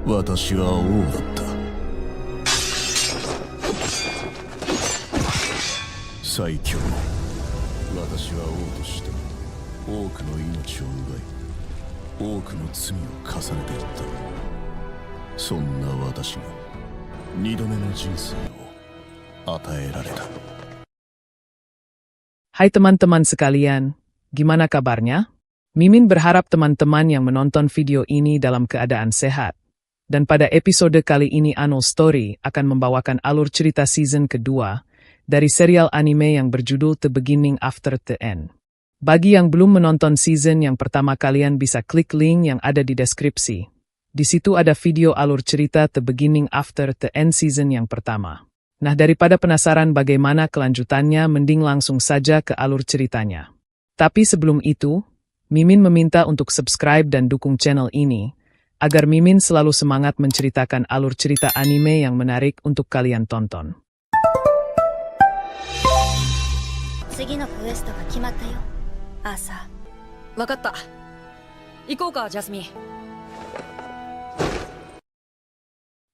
私は王だった。最強の私は王として多くの命を奪い、多くの罪を重ねていった。そんな私が二度目の人生を与えられた。Hai teman-teman sekalian, gimana kabarnya? Mimin berharap teman-teman yang menonton video ini dalam keadaan sehat. Dan pada episode kali ini Ano Story akan membawakan alur cerita season kedua dari serial anime yang berjudul The Beginning After the End. Bagi yang belum menonton season yang pertama, kalian bisa klik link yang ada di deskripsi. Di situ ada video alur cerita The Beginning After the End season yang pertama. Nah, daripada penasaran bagaimana kelanjutannya, mending langsung saja ke alur ceritanya. Tapi sebelum itu, Mimin meminta untuk subscribe dan dukung channel ini, agar Mimin selalu semangat menceritakan alur cerita anime yang menarik untuk kalian tonton. 次のクエストが決まったよ、アーサー。わかった。行こうか、ジャスミン。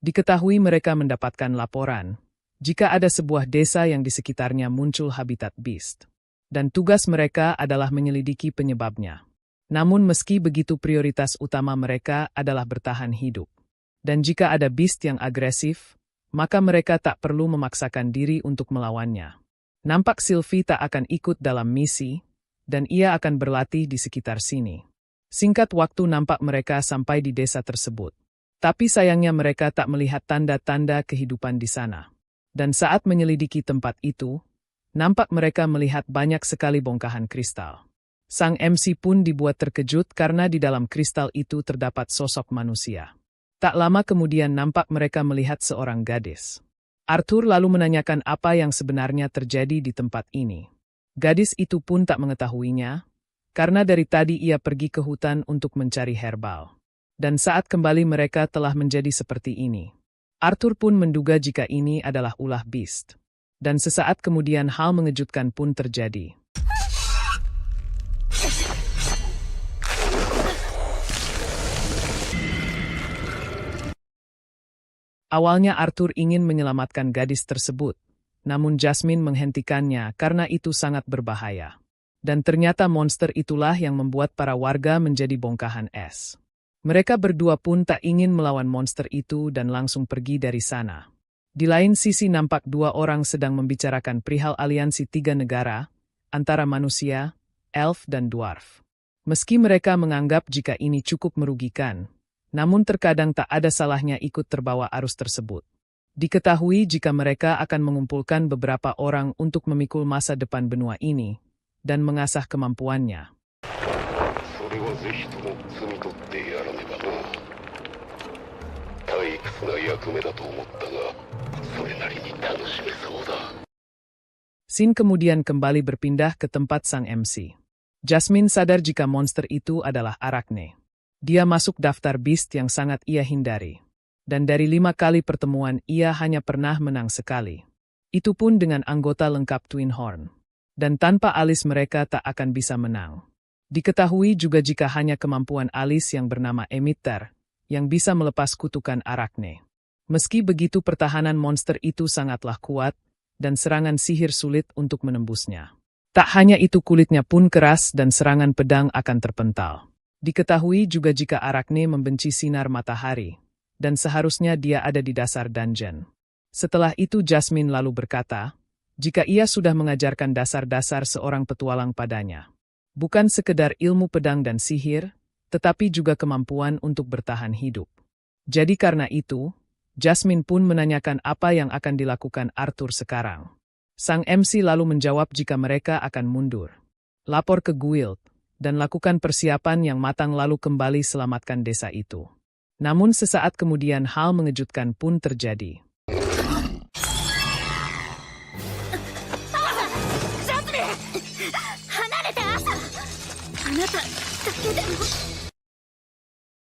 Diketahui mereka mendapatkan laporan jika ada sebuah desa yang di sekitarnya muncul habitat beast, dan tugas mereka adalah menyelidiki penyebabnya. Namun meski begitu, prioritas utama mereka adalah bertahan hidup. Dan jika ada beast yang agresif, maka mereka tak perlu memaksakan diri untuk melawannya. Nampak Sylvie tak akan ikut dalam misi, dan ia akan berlatih di sekitar sini. Singkat waktu nampak mereka sampai di desa tersebut. Tapi sayangnya mereka tak melihat tanda-tanda kehidupan di sana. Dan saat menyelidiki tempat itu, nampak mereka melihat banyak sekali bongkahan kristal. Sang MC pun dibuat terkejut karena di dalam kristal itu terdapat sosok manusia. Tak lama kemudian nampak mereka melihat seorang gadis. Arthur lalu menanyakan apa yang sebenarnya terjadi di tempat ini. Gadis itu pun tak mengetahuinya, karena dari tadi ia pergi ke hutan untuk mencari herbal. Dan saat kembali mereka telah menjadi seperti ini. Arthur pun menduga jika ini adalah ulah beast. Dan sesaat kemudian hal mengejutkan pun terjadi. Awalnya Arthur ingin menyelamatkan gadis tersebut, namun Jasmine menghentikannya karena itu sangat berbahaya. Dan ternyata monster itulah yang membuat para warga menjadi bongkahan es. Mereka berdua pun tak ingin melawan monster itu dan langsung pergi dari sana. Di lain sisi nampak dua orang sedang membicarakan perihal aliansi tiga negara, antara manusia, elf dan dwarf. Meski mereka menganggap jika ini cukup merugikan, namun terkadang tak ada salahnya ikut terbawa arus tersebut. Diketahui jika mereka akan mengumpulkan beberapa orang untuk memikul masa depan benua ini, dan mengasah kemampuannya. Scene kemudian kembali berpindah ke tempat sang MC. Jasmine sadar jika monster itu adalah Arachne. Dia masuk daftar beast yang sangat ia hindari. Dan dari 5 kali pertemuan ia hanya pernah menang sekali. Itu pun dengan anggota lengkap Twin Horn. Dan tanpa alis mereka tak akan bisa menang. Diketahui juga jika hanya kemampuan alis yang bernama Emitter yang bisa melepas kutukan Arachne. Meski begitu pertahanan monster itu sangatlah kuat, dan serangan sihir sulit untuk menembusnya. Tak hanya itu, kulitnya pun keras dan serangan pedang akan terpental. Diketahui juga jika Arachne membenci sinar matahari, dan seharusnya dia ada di dasar dungeon. Setelah itu Jasmine lalu berkata, jika ia sudah mengajarkan dasar-dasar seorang petualang padanya. Bukan sekedar ilmu pedang dan sihir, tetapi juga kemampuan untuk bertahan hidup. Jadi karena itu, Jasmine pun menanyakan apa yang akan dilakukan Arthur sekarang. Sang MC lalu menjawab jika mereka akan mundur, lapor ke guild, dan lakukan persiapan yang matang lalu kembali selamatkan desa itu. Namun sesaat kemudian hal mengejutkan pun terjadi.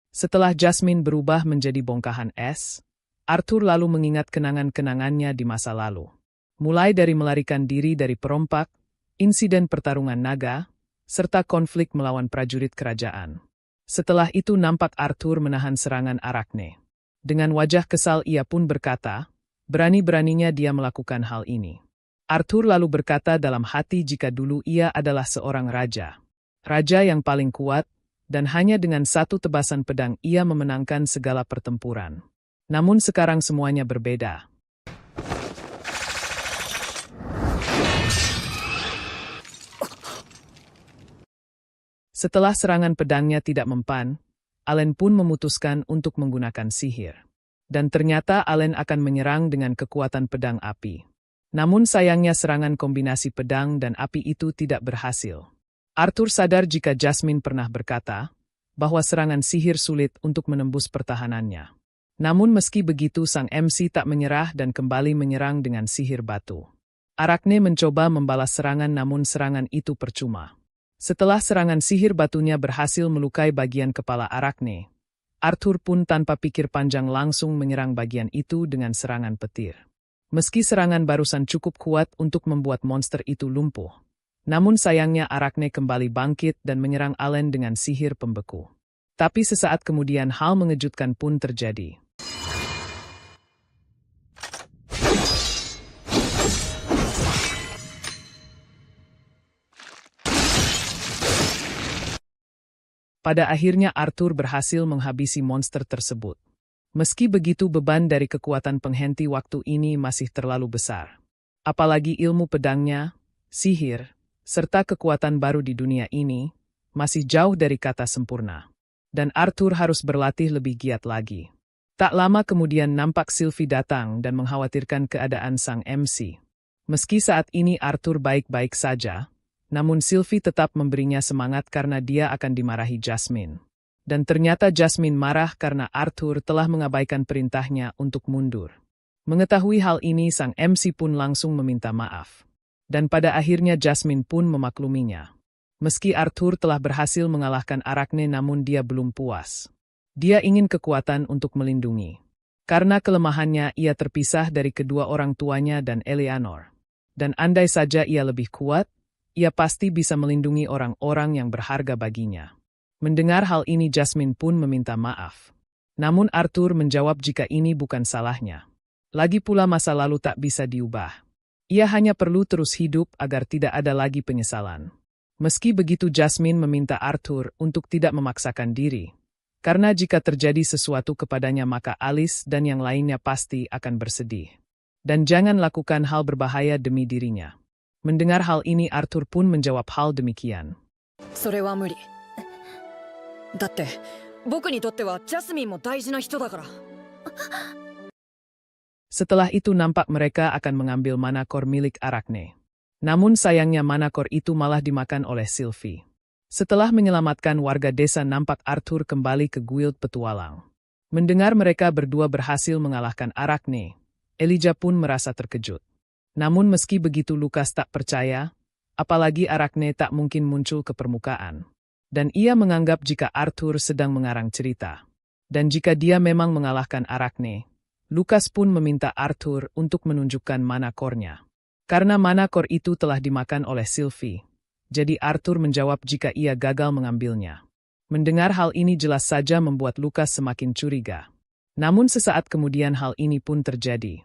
Setelah Jasmine berubah menjadi bongkahan es, Arthur lalu mengingat kenangan-kenangannya di masa lalu. Mulai dari melarikan diri dari perompak, insiden pertarungan naga, serta konflik melawan prajurit kerajaan. Setelah itu nampak Arthur menahan serangan Arachne. Dengan wajah kesal ia pun berkata, berani-beraninya dia melakukan hal ini. Arthur lalu berkata dalam hati jika dulu ia adalah seorang raja. Raja yang paling kuat, dan hanya dengan satu tebasan pedang ia memenangkan segala pertempuran. Namun sekarang semuanya berbeda. Setelah serangan pedangnya tidak mempan, Allen pun memutuskan untuk menggunakan sihir. Dan ternyata Allen akan menyerang dengan kekuatan pedang api. Namun sayangnya serangan kombinasi pedang dan api itu tidak berhasil. Arthur sadar jika Jasmine pernah berkata bahwa serangan sihir sulit untuk menembus pertahanannya. Namun meski begitu sang MC tak menyerah dan kembali menyerang dengan sihir batu. Arachne mencoba membalas serangan namun serangan itu percuma. Setelah serangan sihir batunya berhasil melukai bagian kepala Arachne, Arthur pun tanpa pikir panjang langsung menyerang bagian itu dengan serangan petir. Meski serangan barusan cukup kuat untuk membuat monster itu lumpuh, namun sayangnya Arachne kembali bangkit dan menyerang Allen dengan sihir pembeku. Tapi sesaat kemudian hal mengejutkan pun terjadi. Pada akhirnya Arthur berhasil menghabisi monster tersebut. Meski begitu beban dari kekuatan penghenti waktu ini masih terlalu besar. Apalagi ilmu pedangnya, sihir, serta kekuatan baru di dunia ini, masih jauh dari kata sempurna. Dan Arthur harus berlatih lebih giat lagi. Tak lama kemudian nampak Sylvie datang dan mengkhawatirkan keadaan sang MC. Meski saat ini Arthur baik-baik saja, namun Sylvie tetap memberinya semangat karena dia akan dimarahi Jasmine. Dan ternyata Jasmine marah karena Arthur telah mengabaikan perintahnya untuk mundur. Mengetahui hal ini sang MC pun langsung meminta maaf. Dan pada akhirnya Jasmine pun memakluminya. Meski Arthur telah berhasil mengalahkan Arachne namun dia belum puas. Dia ingin kekuatan untuk melindungi. Karena kelemahannya ia terpisah dari kedua orang tuanya dan Eleanor. Dan andai saja ia lebih kuat, ia pasti bisa melindungi orang-orang yang berharga baginya. Mendengar hal ini Jasmine pun meminta maaf. Namun Arthur menjawab jika ini bukan salahnya. Lagi pula masa lalu tak bisa diubah. Ia hanya perlu terus hidup agar tidak ada lagi penyesalan. Meski begitu Jasmine meminta Arthur untuk tidak memaksakan diri. Karena jika terjadi sesuatu kepadanya maka Alice dan yang lainnya pasti akan bersedih. Dan jangan lakukan hal berbahaya demi dirinya. Mendengar hal ini Arthur pun menjawab hal demikian. それは無理。だって僕にとってはジャスミンも大事な人だから。 Setelah itu nampak mereka akan mengambil manakor milik Arachne. Namun sayangnya manakor itu malah dimakan oleh Sylvie. Setelah menyelamatkan warga desa nampak Arthur kembali ke guild petualang. Mendengar mereka berdua berhasil mengalahkan Arachne, Elijah pun merasa terkejut. Namun meski begitu Lucas tak percaya, apalagi Arachne tak mungkin muncul ke permukaan. Dan ia menganggap jika Arthur sedang mengarang cerita. Dan jika dia memang mengalahkan Arachne, Lucas pun meminta Arthur untuk menunjukkan manakornya. Karena manakor itu telah dimakan oleh Sylvie, jadi Arthur menjawab jika ia gagal mengambilnya. Mendengar hal ini jelas saja membuat Lucas semakin curiga. Namun sesaat kemudian hal ini pun terjadi.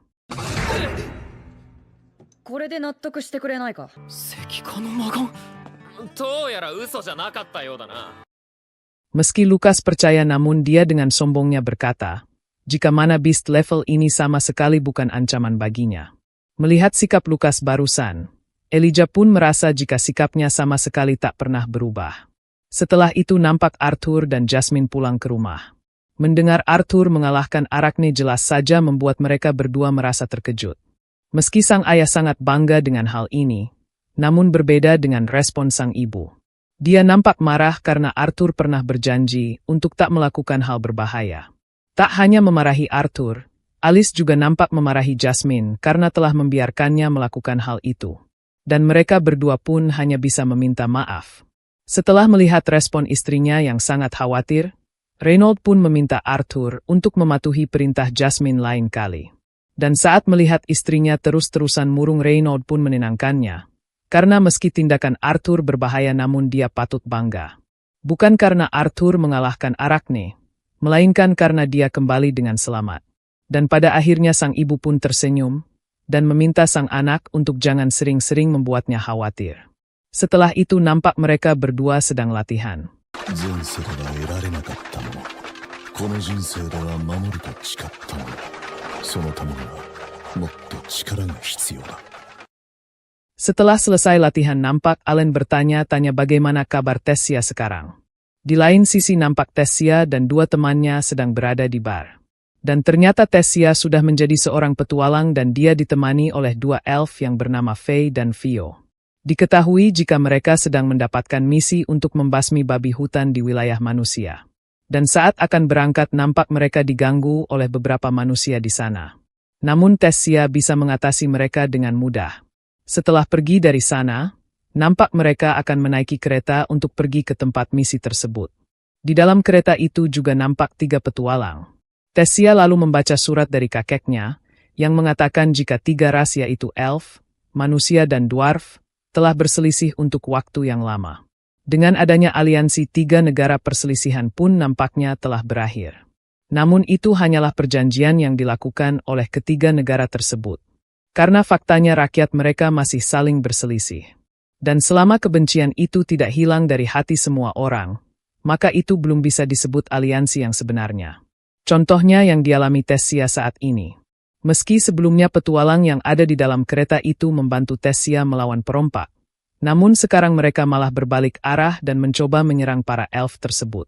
これで納得してくれないか。石化の魔眼。どうやら嘘じゃなかったようだな。 Meski Lucas percaya namun dia dengan sombongnya berkata, jika mana beast level ini sama sekali bukan ancaman baginya. Melihat sikap Lucas barusan, Elijah pun merasa jika sikapnya sama sekali tak pernah berubah. Setelah itu nampak Arthur dan Jasmine pulang ke rumah. Mendengar Arthur mengalahkan Arachne jelas saja membuat mereka berdua merasa terkejut. Meski sang ayah sangat bangga dengan hal ini, namun berbeda dengan respon sang ibu. Dia nampak marah karena Arthur pernah berjanji untuk tak melakukan hal berbahaya. Tak hanya memarahi Arthur, Alice juga nampak memarahi Jasmine karena telah membiarkannya melakukan hal itu. Dan mereka berdua pun hanya bisa meminta maaf. Setelah melihat respon istrinya yang sangat khawatir, Reynold pun meminta Arthur untuk mematuhi perintah Jasmine lain kali. Dan saat melihat istrinya terus-terusan murung Reynold pun menenangkannya. Karena meski tindakan Arthur berbahaya namun dia patut bangga. Bukan karena Arthur mengalahkan Arachne, melainkan karena dia kembali dengan selamat. Dan pada akhirnya sang ibu pun tersenyum, dan meminta sang anak untuk jangan sering-sering membuatnya khawatir. Setelah itu nampak mereka berdua sedang latihan. 前世では得られなかったもの、この人生では守ると誓ったもの、そのためにはもっと力が必要だ。 Setelah selesai latihan nampak Allen bertanya-tanya bagaimana kabar Tessia sekarang. Di lain sisi nampak Tessia dan dua temannya sedang berada di bar. Dan ternyata Tessia sudah menjadi seorang petualang dan dia ditemani oleh dua elf yang bernama Faye dan Vio. Diketahui jika mereka sedang mendapatkan misi untuk membasmi babi hutan di wilayah manusia. Dan saat akan berangkat nampak mereka diganggu oleh beberapa manusia di sana. Namun Tessia bisa mengatasi mereka dengan mudah. Setelah pergi dari sana, nampak mereka akan menaiki kereta untuk pergi ke tempat misi tersebut. Di dalam kereta itu juga nampak 3 petualang. Tessia lalu membaca surat dari kakeknya, yang mengatakan jika 3 ras yaitu elf, manusia dan dwarf, telah berselisih untuk waktu yang lama. Dengan adanya aliansi 3 negara perselisihan pun nampaknya telah berakhir. Namun itu hanyalah perjanjian yang dilakukan oleh ketiga negara tersebut. Karena faktanya rakyat mereka masih saling berselisih. Dan selama kebencian itu tidak hilang dari hati semua orang, maka itu belum bisa disebut aliansi yang sebenarnya. Contohnya yang dialami Tessia saat ini. Meski sebelumnya petualang yang ada di dalam kereta itu membantu Tessia melawan perompak, namun sekarang mereka malah berbalik arah dan mencoba menyerang para elf tersebut.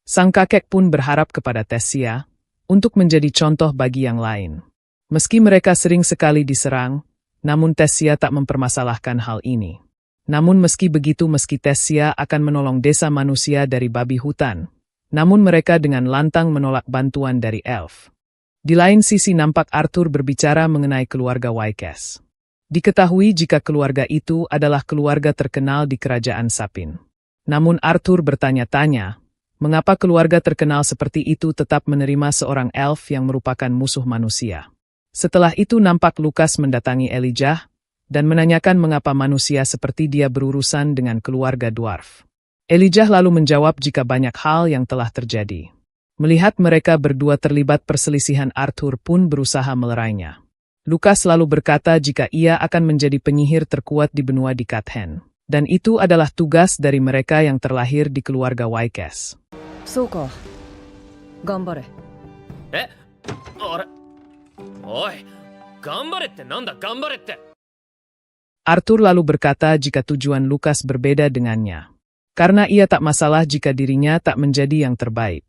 Sang kakek pun berharap kepada Tessia untuk menjadi contoh bagi yang lain. Meski mereka sering sekali diserang, namun Tessia tak mempermasalahkan hal ini. Namun meski begitu meski Tessia akan menolong desa manusia dari babi hutan, namun mereka dengan lantang menolak bantuan dari elf. Di lain sisi nampak Arthur berbicara mengenai keluarga Wykes. Diketahui jika keluarga itu adalah keluarga terkenal di kerajaan Sapin. Namun Arthur bertanya-tanya, mengapa keluarga terkenal seperti itu tetap menerima seorang elf yang merupakan musuh manusia. Setelah itu nampak Lucas mendatangi Elijah, dan menanyakan mengapa manusia seperti dia berurusan dengan keluarga dwarf. Elijah lalu menjawab jika banyak hal yang telah terjadi. Melihat mereka berdua terlibat perselisihan Arthur pun berusaha melerainya. Lucas lalu berkata jika ia akan menjadi penyihir terkuat di benua di Kathen. Dan itu adalah tugas dari mereka yang terlahir di keluarga Wykes. Soka. Gambare. あれおい頑張れってなんだ頑張れって Arthur lalu berkata jika tujuan Lucas berbeda dengannya. Karena ia tak masalah jika dirinya tak menjadi yang terbaik.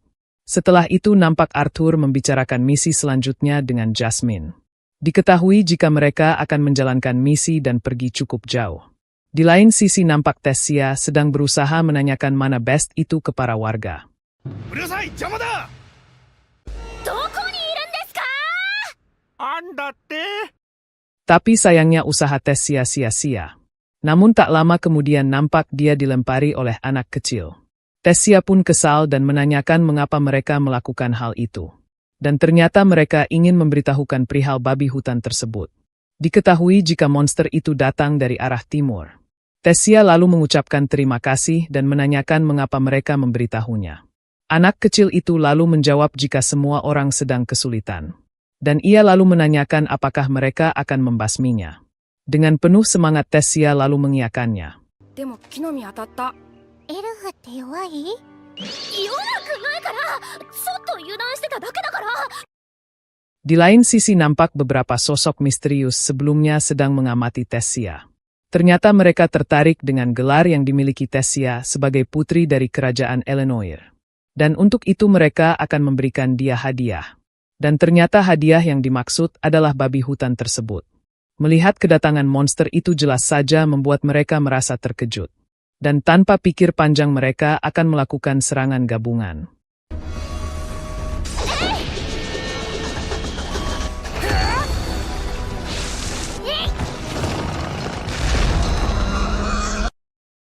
Setelah itu nampak Arthur membicarakan misi selanjutnya dengan Jasmine. Diketahui jika mereka akan menjalankan misi dan pergi cukup jauh. Di lain sisi nampak Tessia sedang berusaha menanyakan mana best itu ke para warga. Tapi sayangnya usaha Tessia sia-sia. Namun tak lama kemudian nampak dia dilempari oleh anak kecil. Tessia pun kesal dan menanyakan mengapa mereka melakukan hal itu. Dan ternyata mereka ingin memberitahukan perihal babi hutan tersebut. Diketahui jika monster itu datang dari arah timur. Tessia lalu mengucapkan terima kasih dan menanyakan mengapa mereka memberitahunya. Anak kecil itu lalu menjawab jika semua orang sedang kesulitan. Dan ia lalu menanyakan apakah mereka akan membasminya. Dengan penuh semangat Tessia lalu mengiyakannya. でも木の実当たった。エルフって弱い？弱くないから、ちょっと油断してただけだから。 Di lain sisi nampak beberapa sosok misterius sebelumnya sedang mengamati Tessia. Ternyata mereka tertarik dengan gelar yang dimiliki Tessia sebagai putri dari kerajaan Elenoir. Dan untuk itu mereka akan memberikan dia hadiah. Dan ternyata hadiah yang dimaksud adalah babi hutan tersebut. Melihat kedatangan monster itu jelas saja membuat mereka merasa terkejut. Dan tanpa pikir panjang mereka akan melakukan serangan gabungan.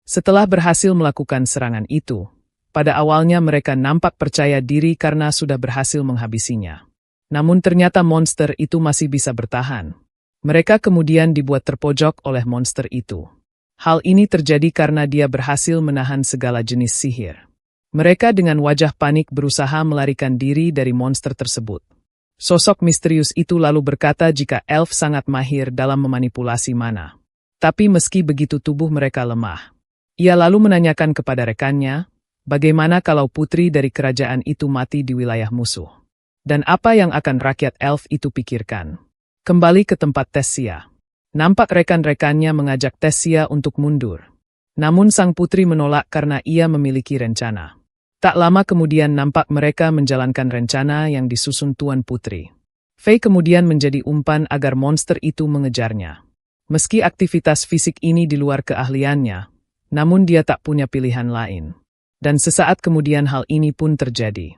Setelah berhasil melakukan serangan itu, pada awalnya mereka nampak percaya diri karena sudah berhasil menghabisinya. Namun ternyata monster itu masih bisa bertahan. Mereka kemudian dibuat terpojok oleh monster itu. Hal ini terjadi karena dia berhasil menahan segala jenis sihir. Mereka dengan wajah panik berusaha melarikan diri dari monster tersebut. Sosok misterius itu lalu berkata jika elf sangat mahir dalam memanipulasi mana. Tapi meski begitu tubuh mereka lemah. Ia lalu menanyakan kepada rekannya, bagaimana kalau putri dari kerajaan itu mati di wilayah musuh? Dan apa yang akan rakyat elf itu pikirkan? Kembali ke tempat Tessia. Nampak rekan-rekannya mengajak Tessia untuk mundur. Namun sang putri menolak karena ia memiliki rencana. Tak lama kemudian nampak mereka menjalankan rencana yang disusun Tuan Putri. Faye kemudian menjadi umpan agar monster itu mengejarnya. Meski aktivitas fisik ini di luar keahliannya, namun dia tak punya pilihan lain. Dan sesaat kemudian hal ini pun terjadi.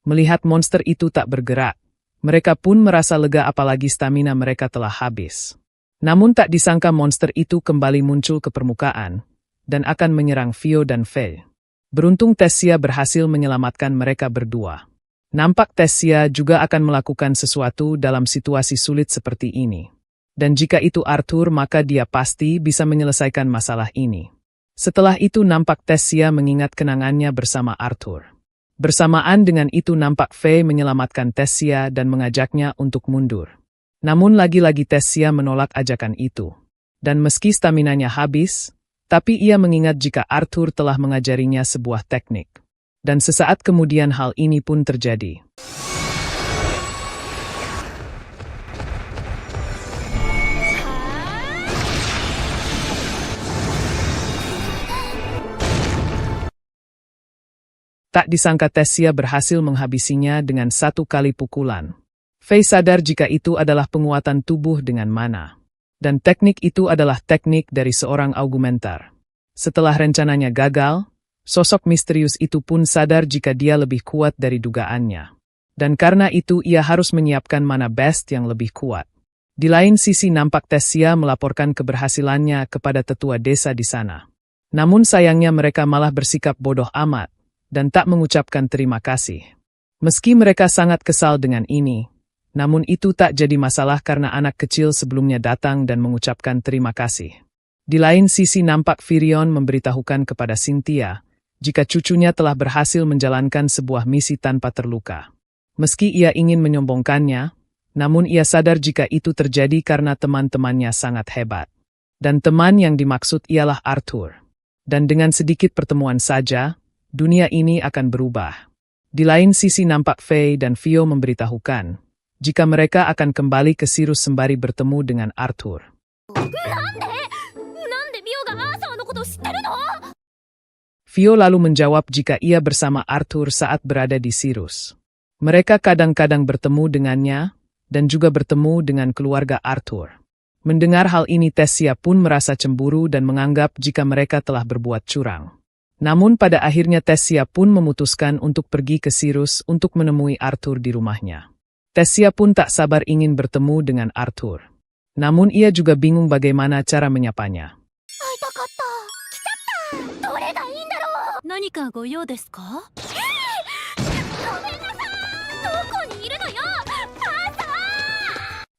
Melihat monster itu tak bergerak, mereka pun merasa lega apalagi stamina mereka telah habis. Namun tak disangka monster itu kembali muncul ke permukaan dan akan menyerang Fio dan Faye. Beruntung Tessia berhasil menyelamatkan mereka berdua. Nampak Tessia juga akan melakukan sesuatu dalam situasi sulit seperti ini. Dan jika itu Arthur maka dia pasti bisa menyelesaikan masalah ini. Setelah itu nampak Tessia mengingat kenangannya bersama Arthur. Bersamaan dengan itu nampak Faye menyelamatkan Tessia dan mengajaknya untuk mundur. Namun lagi-lagi Tessia menolak ajakan itu. Dan meski staminanya habis, tapi ia mengingat jika Arthur telah mengajarinya sebuah teknik. Dan sesaat kemudian hal ini pun terjadi. Tak disangka Tessia berhasil menghabisinya dengan satu kali pukulan. Faye sadar jika itu adalah penguatan tubuh dengan mana. Dan teknik itu adalah teknik dari seorang augmentar. Setelah rencananya gagal, sosok misterius itu pun sadar jika dia lebih kuat dari dugaannya. Dan karena itu ia harus menyiapkan mana best yang lebih kuat. Di lain sisi nampak Tessia melaporkan keberhasilannya kepada tetua desa di sana. Namun sayangnya mereka malah bersikap bodoh amat dan tak mengucapkan terima kasih. Meski mereka sangat kesal dengan ini, namun itu tak jadi masalah karena anak kecil sebelumnya datang dan mengucapkan terima kasih. Di lain sisi nampak Virion memberitahukan kepada Cynthia jika cucunya telah berhasil menjalankan sebuah misi tanpa terluka. Meski ia ingin menyombongkannya, namun ia sadar jika itu terjadi karena teman-temannya sangat hebat. Dan teman yang dimaksud ialah Arthur. Dan dengan sedikit pertemuan saja, dunia ini akan berubah. Di lain sisi nampak Faye dan Fio memberitahukan jika mereka akan kembali ke Sirus sembari bertemu dengan Arthur. Fio lalu menjawab jika ia bersama Arthur saat berada di Sirus. Mereka kadang-kadang bertemu dengannya dan juga bertemu dengan keluarga Arthur. Mendengar hal ini Tessia pun merasa cemburu dan menganggap jika mereka telah berbuat curang. Namun pada akhirnya Tessia pun memutuskan untuk pergi ke Sirus untuk menemui Arthur di rumahnya. Tessia pun tak sabar ingin bertemu dengan Arthur. Namun ia juga bingung bagaimana cara menyapanya.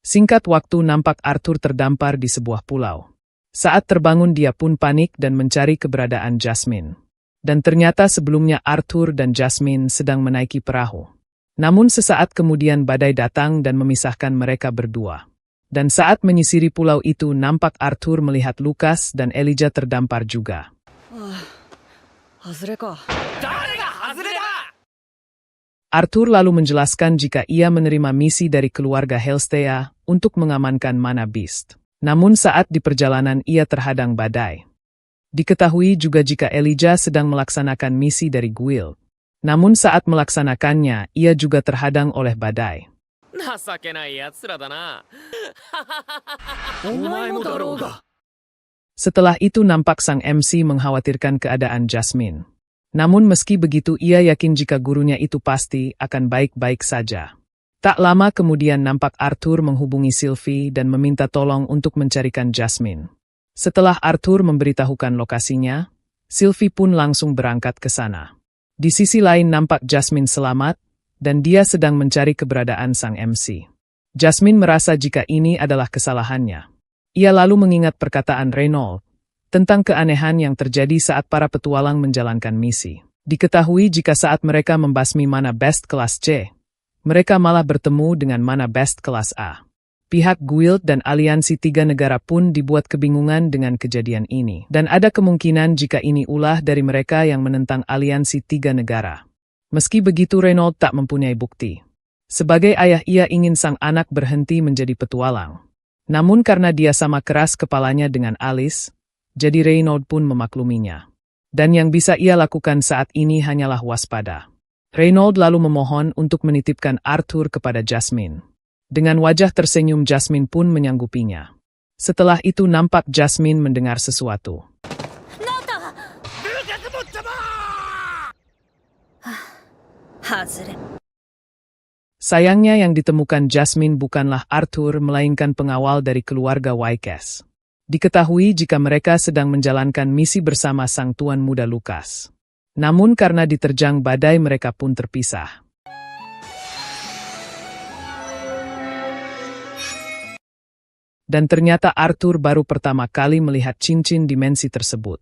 Singkat waktu nampak Arthur terdampar di sebuah pulau. Saat terbangun dia pun panik dan mencari keberadaan Jasmine. Dan ternyata sebelumnya Arthur dan Jasmine sedang menaiki perahu. Namun sesaat kemudian badai datang dan memisahkan mereka berdua. Dan saat menyisiri pulau itu nampak Arthur melihat Lucas dan Elijah terdampar juga. Arthur lalu menjelaskan jika ia menerima misi dari keluarga Helstea untuk mengamankan Mana Beast. Namun saat di perjalanan ia terhadang badai. Diketahui juga jika Elijah sedang melaksanakan misi dari Guild. Namun saat melaksanakannya, ia juga terhadang oleh badai. Setelah itu nampak sang MC mengkhawatirkan keadaan Jasmine. Namun meski begitu ia yakin jika gurunya itu pasti akan baik-baik saja. Tak lama kemudian nampak Arthur menghubungi Sylvie dan meminta tolong untuk mencarikan Jasmine. Setelah Arthur memberitahukan lokasinya, Sylvie pun langsung berangkat ke sana. Di sisi lain nampak Jasmine selamat, dan dia sedang mencari keberadaan sang MC. Jasmine merasa jika ini adalah kesalahannya. Ia lalu mengingat perkataan Reynolds tentang keanehan yang terjadi saat para petualang menjalankan misi. Diketahui jika saat mereka membasmi mana best kelas C, mereka malah bertemu dengan mana best kelas A. Pihak guild dan aliansi 3 negara pun dibuat kebingungan dengan kejadian ini. Dan ada kemungkinan jika ini ulah dari mereka yang menentang aliansi 3 negara. Meski begitu Reynolds tak mempunyai bukti. Sebagai ayah ia ingin sang anak berhenti menjadi petualang. Namun karena dia sama keras kepalanya dengan Alice, jadi Reynolds pun memakluminya. Dan yang bisa ia lakukan saat ini hanyalah waspada. Reynolds lalu memohon untuk menitipkan Arthur kepada Jasmine. Dengan wajah tersenyum Jasmine pun menyanggupinya. Setelah itu nampak Jasmine mendengar sesuatu. Sayangnya yang ditemukan Jasmine bukanlah Arthur melainkan pengawal dari keluarga Wykes. Diketahui jika mereka sedang menjalankan misi bersama sang tuan muda Lucas. Namun karena diterjang badai mereka pun terpisah. Dan ternyata Arthur baru pertama kali melihat cincin dimensi tersebut.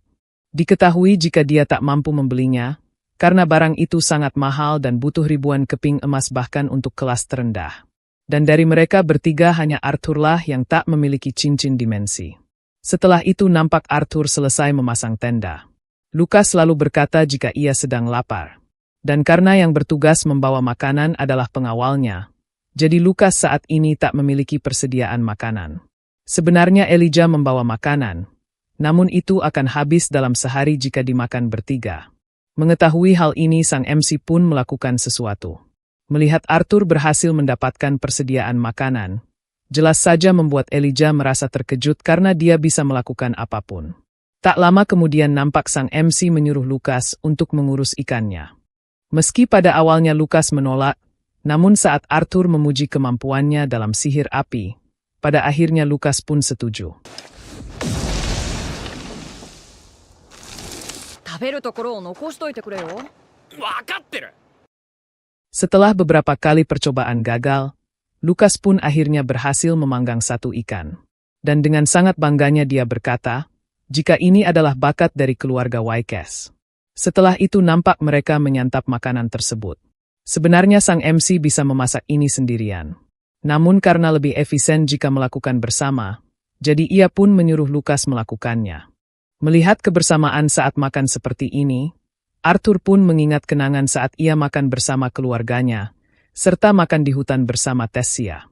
Diketahui jika dia tak mampu membelinya, karena barang itu sangat mahal dan butuh ribuan keping emas bahkan untuk kelas terendah. Dan dari mereka bertiga hanya Arthurlah yang tak memiliki cincin dimensi. Setelah itu nampak Arthur selesai memasang tenda. Lucas lalu berkata jika ia sedang lapar. Dan karena yang bertugas membawa makanan adalah pengawalnya, jadi Lucas saat ini tak memiliki persediaan makanan. Sebenarnya Elijah membawa makanan, namun itu akan habis dalam sehari jika dimakan bertiga. Mengetahui hal ini sang MC pun melakukan sesuatu. Melihat Arthur berhasil mendapatkan persediaan makanan, jelas saja membuat Elijah merasa terkejut karena dia bisa melakukan apapun. Tak lama kemudian nampak sang MC menyuruh Lucas untuk mengurus ikannya. Meski pada awalnya Lucas menolak, namun saat Arthur memuji kemampuannya dalam sihir api, pada akhirnya Lucas pun setuju. Setelah beberapa kali percobaan gagal, Lucas pun akhirnya berhasil memanggang satu ikan. Dan dengan sangat bangganya dia berkata, jika ini adalah bakat dari keluarga Wykes. Setelah itu nampak mereka menyantap makanan tersebut. Sebenarnya sang MC bisa memasak ini sendirian. Namun karena lebih efisien jika melakukan bersama, jadi ia pun menyuruh Lucas melakukannya. Melihat kebersamaan saat makan seperti ini, Arthur pun mengingat kenangan saat ia makan bersama keluarganya, serta makan di hutan bersama Tessia.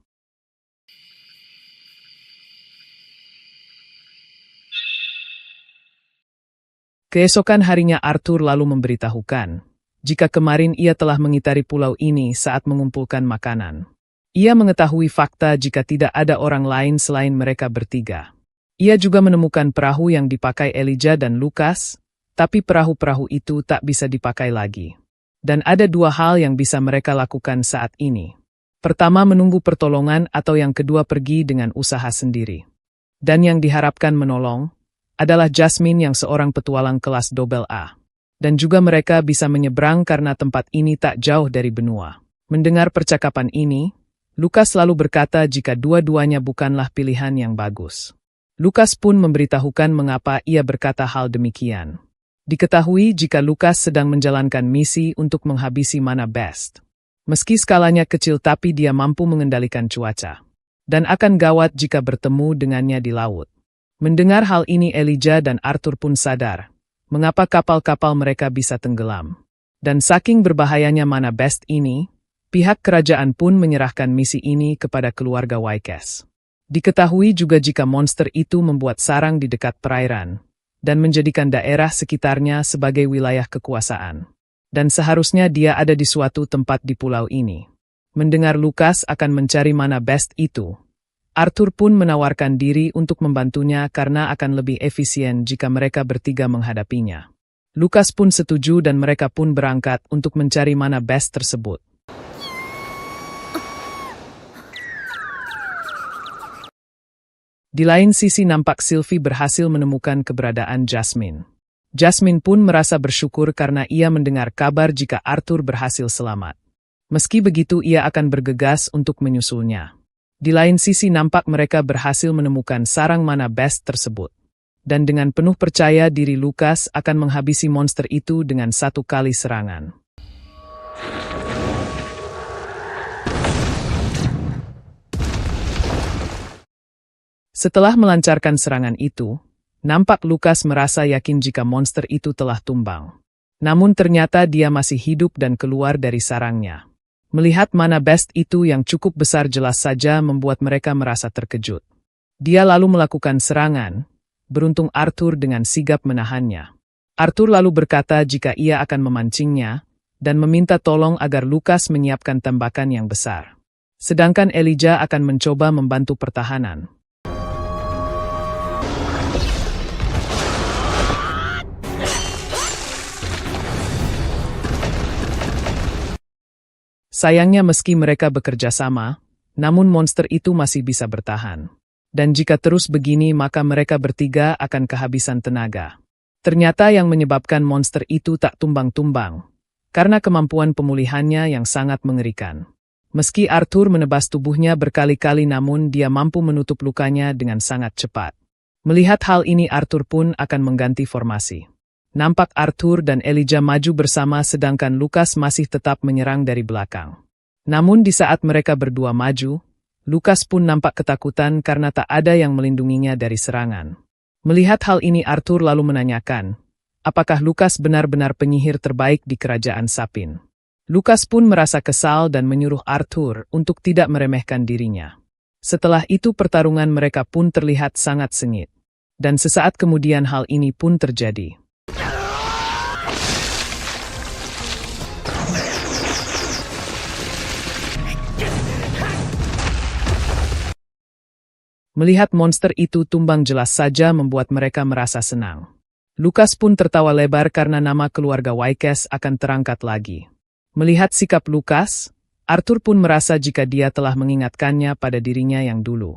Keesokan harinya Arthur lalu memberitahukan, jika kemarin ia telah mengitari pulau ini saat mengumpulkan makanan. Ia mengetahui fakta jika tidak ada orang lain selain mereka bertiga. Ia juga menemukan perahu yang dipakai Elijah dan Lucas, tapi perahu-perahu itu tak bisa dipakai lagi. Dan ada dua hal yang bisa mereka lakukan saat ini. Pertama menunggu pertolongan atau yang kedua pergi dengan usaha sendiri. Dan yang diharapkan menolong adalah Jasmine yang seorang petualang kelas double A. Dan juga mereka bisa menyeberang karena tempat ini tak jauh dari benua. Mendengar percakapan ini, Lucas lalu berkata jika dua-duanya bukanlah pilihan yang bagus. Lucas pun memberitahukan mengapa ia berkata hal demikian. Diketahui jika Lucas sedang menjalankan misi untuk menghabisi mana best. Meski skalanya kecil tapi dia mampu mengendalikan cuaca. Dan akan gawat jika bertemu dengannya di laut. Mendengar hal ini Elijah dan Arthur pun sadar, mengapa kapal-kapal mereka bisa tenggelam. Dan saking berbahayanya mana best ini, pihak kerajaan pun menyerahkan misi ini kepada keluarga Wykes. Diketahui juga jika monster itu membuat sarang di dekat perairan, dan menjadikan daerah sekitarnya sebagai wilayah kekuasaan. Dan seharusnya dia ada di suatu tempat di pulau ini. Mendengar Lucas akan mencari mana best itu, Arthur pun menawarkan diri untuk membantunya karena akan lebih efisien jika mereka bertiga menghadapinya. Lucas pun setuju dan mereka pun berangkat untuk mencari mana best tersebut. Di lain sisi nampak Sylvie berhasil menemukan keberadaan Jasmine. Jasmine pun merasa bersyukur karena ia mendengar kabar jika Arthur berhasil selamat. Meski begitu ia akan bergegas untuk menyusulnya. Di lain sisi nampak mereka berhasil menemukan sarang mana best tersebut. Dan dengan penuh percaya diri Lukas akan menghabisi monster itu dengan satu kali serangan. Setelah melancarkan serangan itu, nampak Lukas merasa yakin jika monster itu telah tumbang. Namun ternyata dia masih hidup dan keluar dari sarangnya. Melihat mana best itu yang cukup besar jelas saja membuat mereka merasa terkejut. Dia lalu melakukan serangan, beruntung Arthur dengan sigap menahannya. Arthur lalu berkata jika ia akan memancingnya, dan meminta tolong agar Lukas menyiapkan tembakan yang besar. Sedangkan Elijah akan mencoba membantu pertahanan. Sayangnya meski mereka bekerja sama, namun monster itu masih bisa bertahan. Dan jika terus begini maka mereka bertiga akan kehabisan tenaga. Ternyata yang menyebabkan monster itu tak tumbang-tumbang, karena kemampuan pemulihannya yang sangat mengerikan. Meski Arthur menebas tubuhnya berkali-kali namun dia mampu menutup lukanya dengan sangat cepat. Melihat hal ini Arthur pun akan mengganti formasi. Nampak Arthur dan Elijah maju bersama sedangkan Lukas masih tetap menyerang dari belakang. Namun di saat mereka berdua maju, Lukas pun nampak ketakutan karena tak ada yang melindunginya dari serangan. Melihat hal ini Arthur lalu menanyakan, apakah Lukas benar-benar penyihir terbaik di kerajaan Sapin. Lukas pun merasa kesal dan menyuruh Arthur untuk tidak meremehkan dirinya. Setelah itu pertarungan mereka pun terlihat sangat sengit. Dan sesaat kemudian hal ini pun terjadi. Melihat monster itu tumbang jelas saja membuat mereka merasa senang. Lukas pun tertawa lebar karena nama keluarga Wykes akan terangkat lagi. Melihat sikap Lukas, Arthur pun merasa jika dia telah mengingatkannya pada dirinya yang dulu.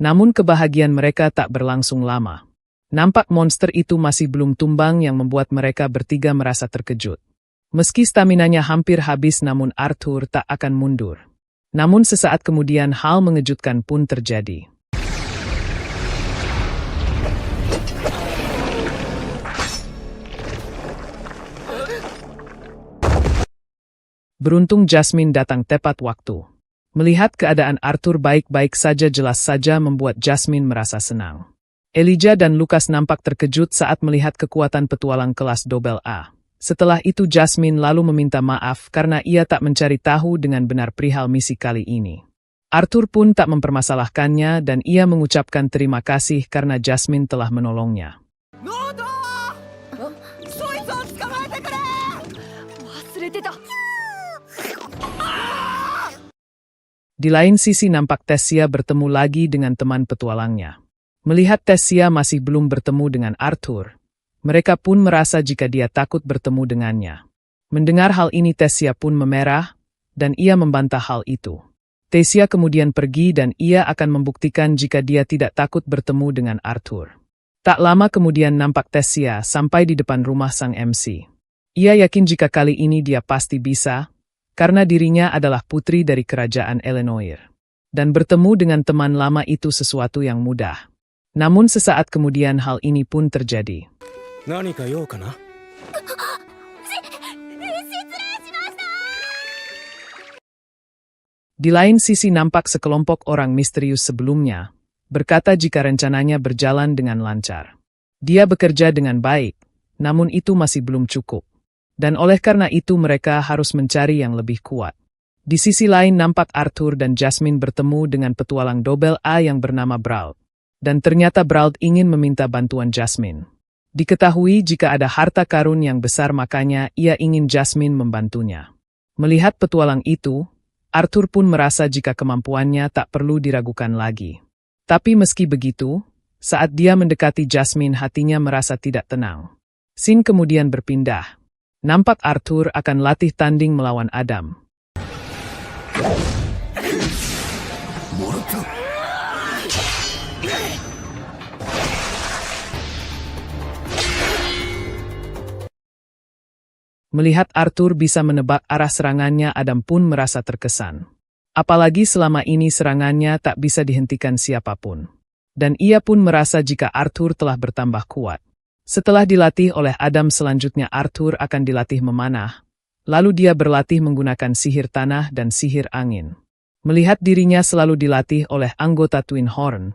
Namun kebahagiaan mereka tak berlangsung lama. Nampak monster itu masih belum tumbang yang membuat mereka bertiga merasa terkejut. Meski staminanya hampir habis namun Arthur tak akan mundur. Namun sesaat kemudian hal mengejutkan pun terjadi. Beruntung Jasmine datang tepat waktu. Melihat keadaan Arthur baik-baik saja jelas saja membuat Jasmine merasa senang. Elijah dan Lukas nampak terkejut saat melihat kekuatan petualang kelas double A. Setelah itu Jasmine lalu meminta maaf karena ia tak mencari tahu dengan benar perihal misi kali ini. Arthur pun tak mempermasalahkannya dan ia mengucapkan terima kasih karena Jasmine telah menolongnya. Di lain sisi nampak Tessia bertemu lagi dengan teman petualangnya. Melihat Tessia masih belum bertemu dengan Arthur, mereka pun merasa jika dia takut bertemu dengannya. Mendengar hal ini Tessia pun memerah, dan ia membantah hal itu. Tessia kemudian pergi dan ia akan membuktikan jika dia tidak takut bertemu dengan Arthur. Tak lama kemudian nampak Tessia sampai di depan rumah sang MC. Ia yakin jika kali ini dia pasti bisa, karena dirinya adalah putri dari kerajaan Elenoir. Dan bertemu dengan teman lama itu sesuatu yang mudah. Namun sesaat kemudian hal ini pun terjadi. Di lain sisi nampak sekelompok orang misterius sebelumnya, berkata jika rencananya berjalan dengan lancar. Dia bekerja dengan baik, namun itu masih belum cukup. Dan oleh karena itu mereka harus mencari yang lebih kuat. Di sisi lain nampak Arthur dan Jasmine bertemu dengan petualang double A yang bernama Brauld. Dan ternyata Brauld ingin meminta bantuan Jasmine. Diketahui jika ada harta karun yang besar makanya ia ingin Jasmine membantunya. Melihat petualang itu, Arthur pun merasa jika kemampuannya tak perlu diragukan lagi. Tapi meski begitu, saat dia mendekati Jasmine hatinya merasa tidak tenang. Scene kemudian berpindah. Nampak Arthur akan latih tanding melawan Adam. Melihat Arthur bisa menebak arah serangannya, Adam pun merasa terkesan. Apalagi selama ini serangannya tak bisa dihentikan siapapun. Dan ia pun merasa jika Arthur telah bertambah kuat. Setelah dilatih oleh Adam, selanjutnya Arthur akan dilatih memanah. Lalu dia berlatih menggunakan sihir tanah dan sihir angin. Melihat dirinya selalu dilatih oleh anggota Twin Horn,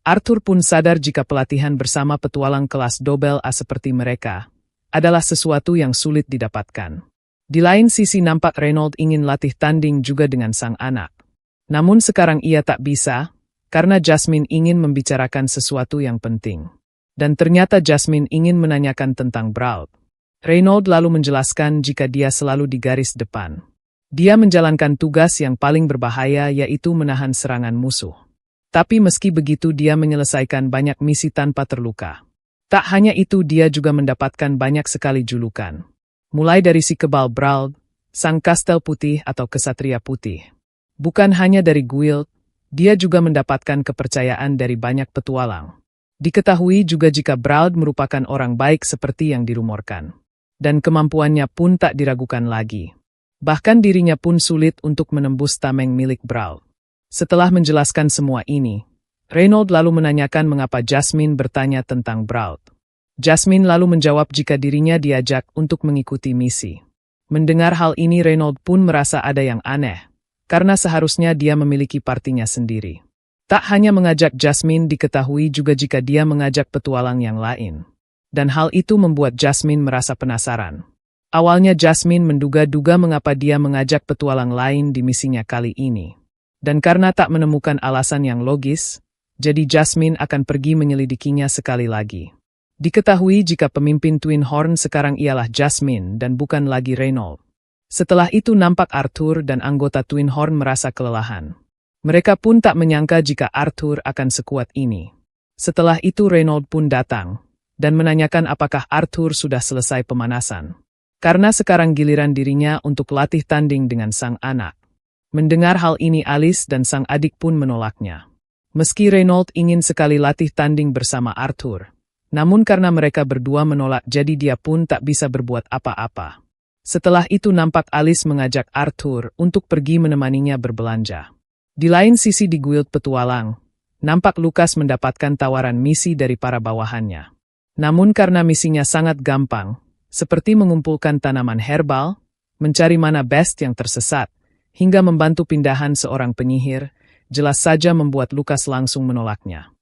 Arthur pun sadar jika pelatihan bersama petualang kelas Double A seperti mereka adalah sesuatu yang sulit didapatkan. Di lain sisi nampak Reynolds ingin latih tanding juga dengan sang anak. Namun sekarang ia tak bisa, karena Jasmine ingin membicarakan sesuatu yang penting. Dan ternyata Jasmine ingin menanyakan tentang Brawl. Reynolds lalu menjelaskan jika dia selalu di garis depan. Dia menjalankan tugas yang paling berbahaya, yaitu menahan serangan musuh. Tapi meski begitu dia menyelesaikan banyak misi tanpa terluka. Tak hanya itu, dia juga mendapatkan banyak sekali julukan. Mulai dari si kebal Brawl, sang kastel putih atau kesatria putih. Bukan hanya dari guild, dia juga mendapatkan kepercayaan dari banyak petualang. Diketahui juga jika Brawl merupakan orang baik seperti yang dirumorkan. Dan kemampuannya pun tak diragukan lagi. Bahkan dirinya pun sulit untuk menembus tameng milik Brawl. Setelah menjelaskan semua ini, Reynolds lalu menanyakan mengapa Jasmine bertanya tentang Brawl. Jasmine lalu menjawab jika dirinya diajak untuk mengikuti misi. Mendengar hal ini Reynolds pun merasa ada yang aneh, karena seharusnya dia memiliki partinya sendiri. Tak hanya mengajak Jasmine, diketahui juga jika dia mengajak petualang yang lain. Dan hal itu membuat Jasmine merasa penasaran. Awalnya Jasmine menduga-duga mengapa dia mengajak petualang lain di misinya kali ini. Dan karena tak menemukan alasan yang logis, jadi Jasmine akan pergi menyelidikinya sekali lagi. Diketahui jika pemimpin Twin Horn sekarang ialah Jasmine dan bukan lagi Reynolds. Setelah itu nampak Arthur dan anggota Twin Horn merasa kelelahan. Mereka pun tak menyangka jika Arthur akan sekuat ini. Setelah itu Reynolds pun datang dan menanyakan apakah Arthur sudah selesai pemanasan. Karena sekarang giliran dirinya untuk latih tanding dengan sang anak. Mendengar hal ini Alice dan sang adik pun menolaknya. Meski Reynolds ingin sekali latih tanding bersama Arthur, namun karena mereka berdua menolak jadi dia pun tak bisa berbuat apa-apa. Setelah itu nampak Alice mengajak Arthur untuk pergi menemaninya berbelanja. Di lain sisi di guild petualang, nampak Lucas mendapatkan tawaran misi dari para bawahannya. Namun karena misinya sangat gampang, seperti mengumpulkan tanaman herbal, mencari mana best yang tersesat, hingga membantu pindahan seorang penyihir, jelas saja membuat Lucas langsung menolaknya.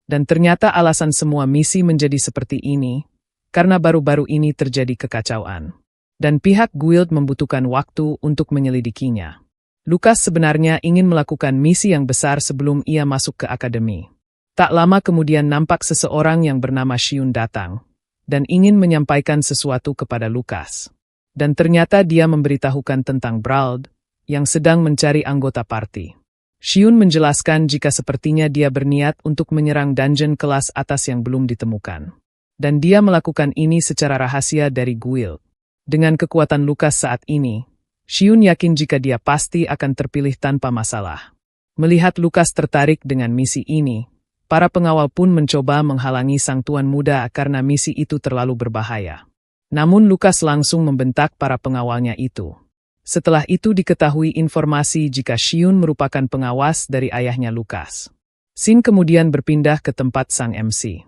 Dan ternyata alasan semua misi menjadi seperti ini, karena baru-baru ini terjadi kekacauan. Dan pihak guild membutuhkan waktu untuk menyelidikinya. Lucas sebenarnya ingin melakukan misi yang besar sebelum ia masuk ke akademi. Tak lama kemudian nampak seseorang yang bernama Shiun datang dan ingin menyampaikan sesuatu kepada Lucas. Dan ternyata dia memberitahukan tentang Brawl yang sedang mencari anggota party. Shiun menjelaskan jika sepertinya dia berniat untuk menyerang dungeon kelas atas yang belum ditemukan. Dan dia melakukan ini secara rahasia dari guild. Dengan kekuatan Lucas saat ini, Shiun yakin jika dia pasti akan terpilih tanpa masalah. Melihat Lucas tertarik dengan misi ini, para pengawal pun mencoba menghalangi sang tuan muda karena misi itu terlalu berbahaya. Namun Lucas langsung membentak para pengawalnya itu. Setelah itu diketahui informasi jika Shiun merupakan pengawas dari ayahnya Lucas. Scene kemudian berpindah ke tempat sang MC.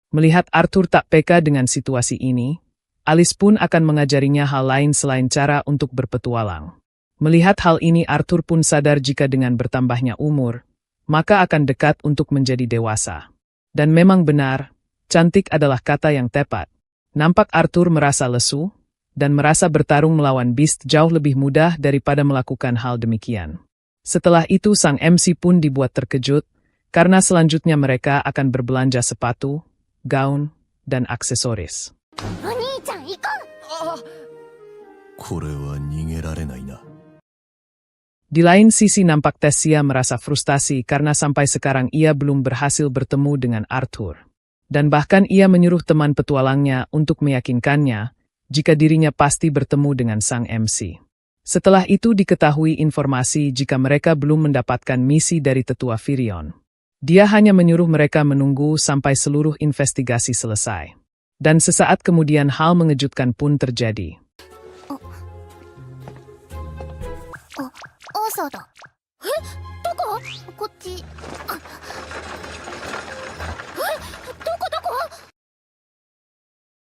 Melihat Arthur tak peka dengan situasi ini, Alice pun akan mengajarinya hal lain selain cara untuk berpetualang. Melihat hal ini Arthur pun sadar jika dengan bertambahnya umur, maka akan dekat untuk menjadi dewasa. Dan memang benar, cantik adalah kata yang tepat. Nampak Arthur merasa lesu, dan merasa bertarung melawan Beast jauh lebih mudah daripada melakukan hal demikian. Setelah itu sang MC pun dibuat terkejut, karena selanjutnya mereka akan berbelanja sepatu, gaun, dan aksesoris. Di lain sisi nampak Tessia merasa frustasi karena sampai sekarang ia belum berhasil bertemu dengan Arthur. Dan bahkan ia menyuruh teman petualangnya untuk meyakinkannya jika dirinya pasti bertemu dengan sang MC. Setelah itu diketahui informasi jika mereka belum mendapatkan misi dari tetua Virion. Dia hanya menyuruh mereka menunggu sampai seluruh investigasi selesai. Dan sesaat kemudian hal mengejutkan pun terjadi. アーサーだ。どこ？こっち。どこ？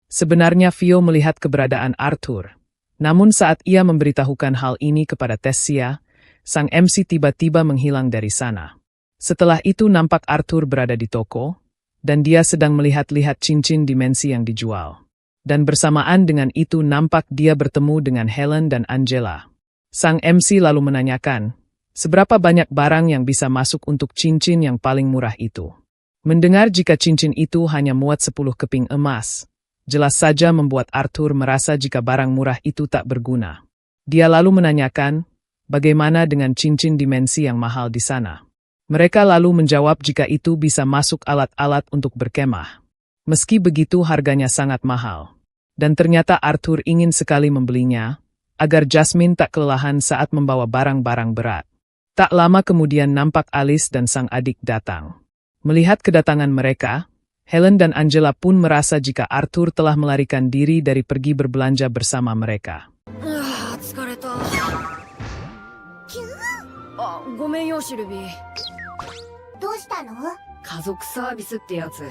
Sebenarnya Vio melihat keberadaan Arthur. Namun saat ia memberitahukan hal ini kepada Tessia, sang MC tiba-tiba menghilang dari sana. Setelah itu nampak Arthur berada di toko, dan dia sedang melihat-lihat cincin dimensi yang dijual. Dan bersamaan dengan itu nampak dia bertemu dengan Helen dan Angela. Sang MC lalu menanyakan, seberapa banyak barang yang bisa masuk untuk cincin yang paling murah itu. Mendengar jika cincin itu hanya muat 10 keping emas, jelas saja membuat Arthur merasa jika barang murah itu tak berguna. Dia lalu menanyakan, bagaimana dengan cincin dimensi yang mahal di sana? Mereka lalu menjawab jika itu bisa masuk alat-alat untuk berkemah. Meski begitu harganya sangat mahal. Dan ternyata Arthur ingin sekali membelinya, agar Jasmine tak kelelahan saat membawa barang-barang berat. Tak lama kemudian nampak Alice dan sang adik datang. Melihat kedatangan mereka, Helen dan Angela pun merasa jika Arthur telah melarikan diri dari pergi berbelanja bersama mereka. 疲れた。あ、ごめんよシルビー。どうしたの？家族サービスってやつ。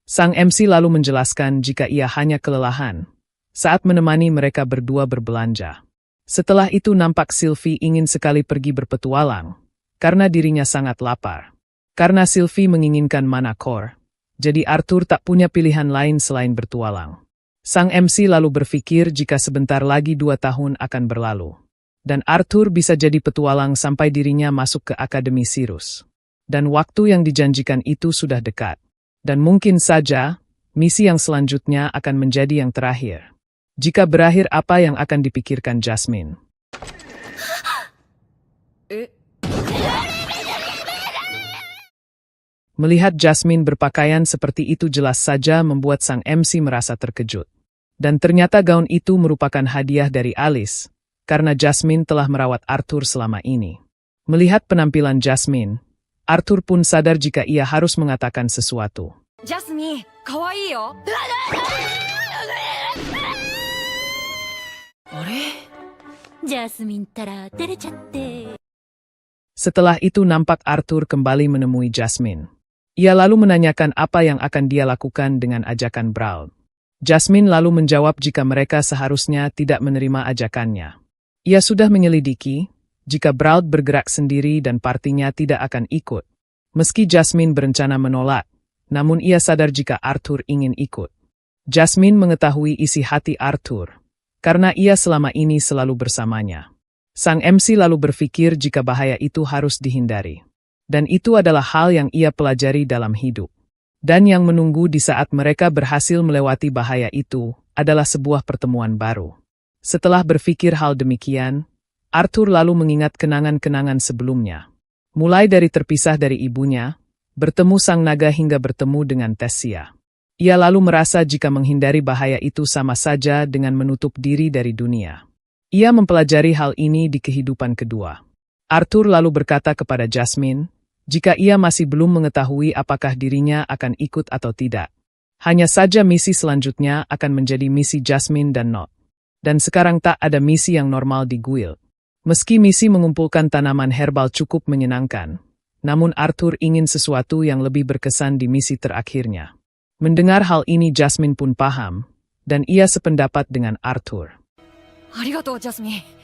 Sang MC lalu menjelaskan jika ia hanya kelelahan saat menemani mereka berdua berbelanja. Setelah itu nampak Sylvie ingin sekali pergi berpetualang, karena dirinya sangat lapar. Karena Sylvie menginginkan mana core, jadi Arthur tak punya pilihan lain selain bertualang. Sang MC lalu berpikir jika sebentar lagi 2 tahun akan berlalu. Dan Arthur bisa jadi petualang sampai dirinya masuk ke Akademi Sirus. Dan waktu yang dijanjikan itu sudah dekat. Dan mungkin saja, misi yang selanjutnya akan menjadi yang terakhir. Jika berakhir apa yang akan dipikirkan Jasmine? Melihat Jasmine berpakaian seperti itu jelas saja membuat sang MC merasa terkejut. Dan ternyata gaun itu merupakan hadiah dari Alice, karena Jasmine telah merawat Arthur selama ini. Melihat penampilan Jasmine, Arthur pun sadar jika ia harus mengatakan sesuatu. Jasmine, kawaii yo. Jasmine tara terechatte. Setelah itu nampak Arthur kembali menemui Jasmine. Ia lalu menanyakan apa yang akan dia lakukan dengan ajakan Brawl. Jasmine lalu menjawab jika mereka seharusnya tidak menerima ajakannya. Ia sudah menyelidiki jika Brawl bergerak sendiri dan partinya tidak akan ikut. Meski Jasmine berencana menolak, namun ia sadar jika Arthur ingin ikut. Jasmine mengetahui isi hati Arthur, karena ia selama ini selalu bersamanya. Sang MC lalu berpikir jika bahaya itu harus dihindari. Dan itu adalah hal yang ia pelajari dalam hidup. Dan yang menunggu di saat mereka berhasil melewati bahaya itu adalah sebuah pertemuan baru. Setelah berpikir hal demikian, Arthur lalu mengingat kenangan-kenangan sebelumnya. Mulai dari terpisah dari ibunya, bertemu sang naga hingga bertemu dengan Tessia. Ia lalu merasa jika menghindari bahaya itu sama saja dengan menutup diri dari dunia. Ia mempelajari hal ini di kehidupan kedua. Arthur lalu berkata kepada Jasmine, jika ia masih belum mengetahui apakah dirinya akan ikut atau tidak. Hanya saja misi selanjutnya akan menjadi misi Jasmine dan Not. Dan sekarang tak ada misi yang normal di guild. Meski misi mengumpulkan tanaman herbal cukup menyenangkan, namun Arthur ingin sesuatu yang lebih berkesan di misi terakhirnya. Mendengar hal ini Jasmine pun paham, dan ia sependapat dengan Arthur. Arigatou, Jasmine.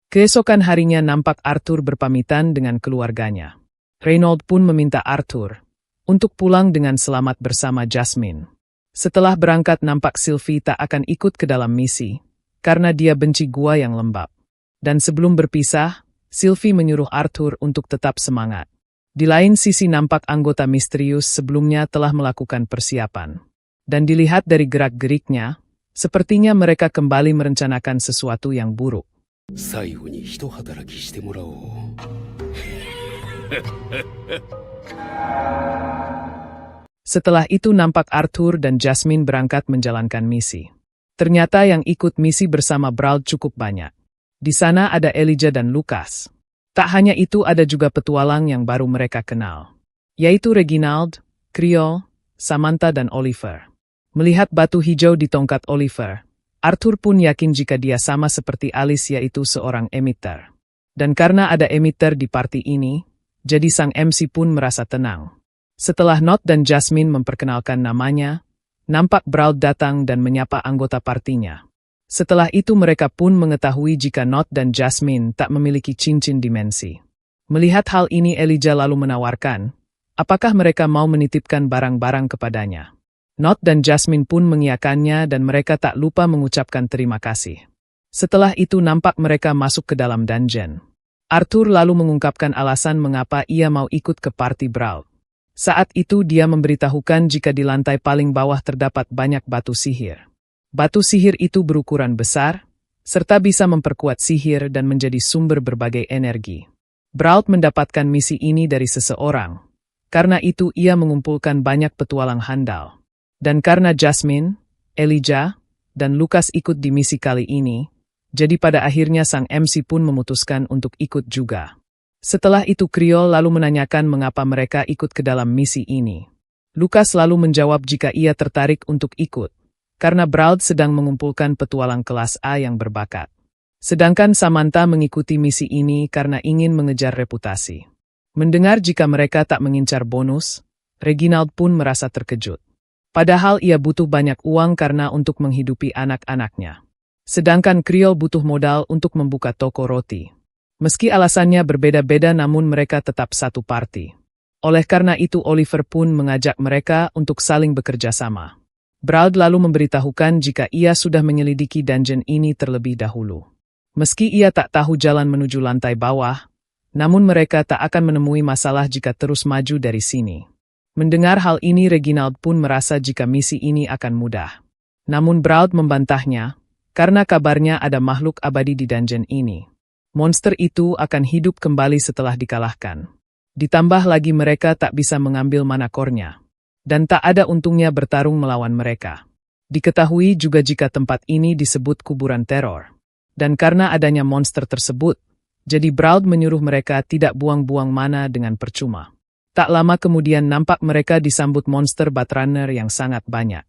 Keesokan harinya nampak Arthur berpamitan dengan keluarganya. Reynold pun meminta Arthur untuk pulang dengan selamat bersama Jasmine. Setelah berangkat nampak Sylvie tak akan ikut ke dalam misi, karena dia benci gua yang lembab. Dan sebelum berpisah, Sylvie menyuruh Arthur untuk tetap semangat. Di lain sisi nampak anggota misterius sebelumnya telah melakukan persiapan. Dan dilihat dari gerak-geriknya, sepertinya mereka kembali merencanakan sesuatu yang buruk. 最後に一働きしてもらおう。Setelah itu nampak Arthur dan Jasmine berangkat menjalankan misi. Ternyata yang ikut misi bersama Brauld cukup banyak. Di sana ada Elijah dan Lucas. Tak hanya itu, ada juga petualang yang baru mereka kenal, yaitu Reginald, Creole, Samantha dan Oliver. Melihat batu hijau di tongkat Oliver, Arthur pun yakin jika dia sama seperti Alice, yaitu seorang emitter. Dan karena ada emitter di party ini, jadi sang MC pun merasa tenang. Setelah Not dan Jasmine memperkenalkan namanya, nampak Brauld datang dan menyapa anggota partinya. Setelah itu mereka pun mengetahui jika Not dan Jasmine tak memiliki cincin dimensi. Melihat hal ini, Elijah lalu menawarkan, apakah mereka mau menitipkan barang-barang kepadanya. Not dan Jasmine pun mengiyakannya dan mereka tak lupa mengucapkan terima kasih. Setelah itu nampak mereka masuk ke dalam dungeon. Arthur lalu mengungkapkan alasan mengapa ia mau ikut ke party Brauld. Saat itu dia memberitahukan jika di lantai paling bawah terdapat banyak batu sihir. Batu sihir itu berukuran besar, serta bisa memperkuat sihir dan menjadi sumber berbagai energi. Brauld mendapatkan misi ini dari seseorang. Karena itu ia mengumpulkan banyak petualang handal. Dan karena Jasmine, Elijah, dan Lucas ikut di misi kali ini, jadi pada akhirnya sang MC pun memutuskan untuk ikut juga. Setelah itu Creole lalu menanyakan mengapa mereka ikut ke dalam misi ini. Lucas lalu menjawab jika ia tertarik untuk ikut, karena Brauld sedang mengumpulkan petualang kelas A yang berbakat. Sedangkan Samantha mengikuti misi ini karena ingin mengejar reputasi. Mendengar jika mereka tak mengincar bonus, Reginald pun merasa terkejut. Padahal ia butuh banyak uang karena untuk menghidupi anak-anaknya. Sedangkan Creole butuh modal untuk membuka toko roti. Meski alasannya berbeda-beda, namun mereka tetap satu party. Oleh karena itu Oliver pun mengajak mereka untuk saling bekerja sama. Brauld lalu memberitahukan jika ia sudah menyelidiki dungeon ini terlebih dahulu. Meski ia tak tahu jalan menuju lantai bawah, namun mereka tak akan menemui masalah jika terus maju dari sini. Mendengar hal ini Reginald pun merasa jika misi ini akan mudah. Namun Brauld membantahnya, karena kabarnya ada makhluk abadi di dungeon ini. Monster itu akan hidup kembali setelah dikalahkan. Ditambah lagi mereka tak bisa mengambil manakornya. Dan tak ada untungnya bertarung melawan mereka. Diketahui juga jika tempat ini disebut kuburan teror. Dan karena adanya monster tersebut, jadi Brauld menyuruh mereka tidak buang-buang mana dengan percuma. Tak lama kemudian nampak mereka disambut monster Batrunner yang sangat banyak.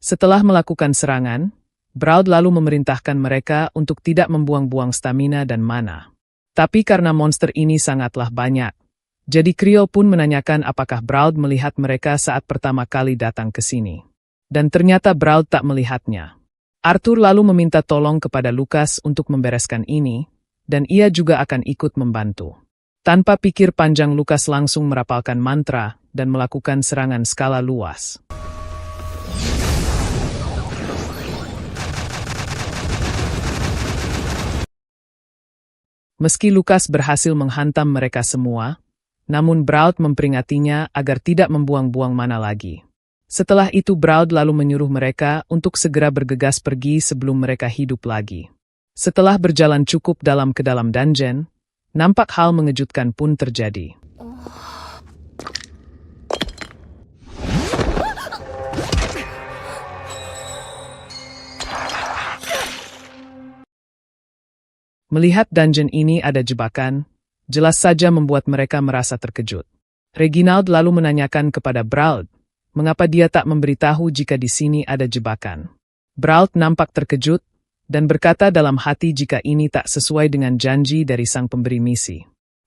Setelah melakukan serangan, Brauld lalu memerintahkan mereka untuk tidak membuang-buang stamina dan mana. Tapi karena monster ini sangatlah banyak, jadi Creole pun menanyakan apakah Brauld melihat mereka saat pertama kali datang ke sini. Dan ternyata Brauld tak melihatnya. Arthur lalu meminta tolong kepada Lucas untuk membereskan ini, dan ia juga akan ikut membantu. Tanpa pikir panjang Lucas langsung merapalkan mantra dan melakukan serangan skala luas. Meski Lucas berhasil menghantam mereka semua, namun Brauld memperingatinya agar tidak membuang-buang mana lagi. Setelah itu Brauld lalu menyuruh mereka untuk segera bergegas pergi sebelum mereka hidup lagi. Setelah berjalan cukup dalam ke dalam dungeon, nampak hal mengejutkan pun terjadi. Melihat dungeon ini ada jebakan, jelas saja membuat mereka merasa terkejut. Reginald lalu menanyakan kepada Brauld, mengapa dia tak memberitahu jika di sini ada jebakan. Brauld nampak terkejut, dan berkata dalam hati jika ini tak sesuai dengan janji dari sang pemberi misi.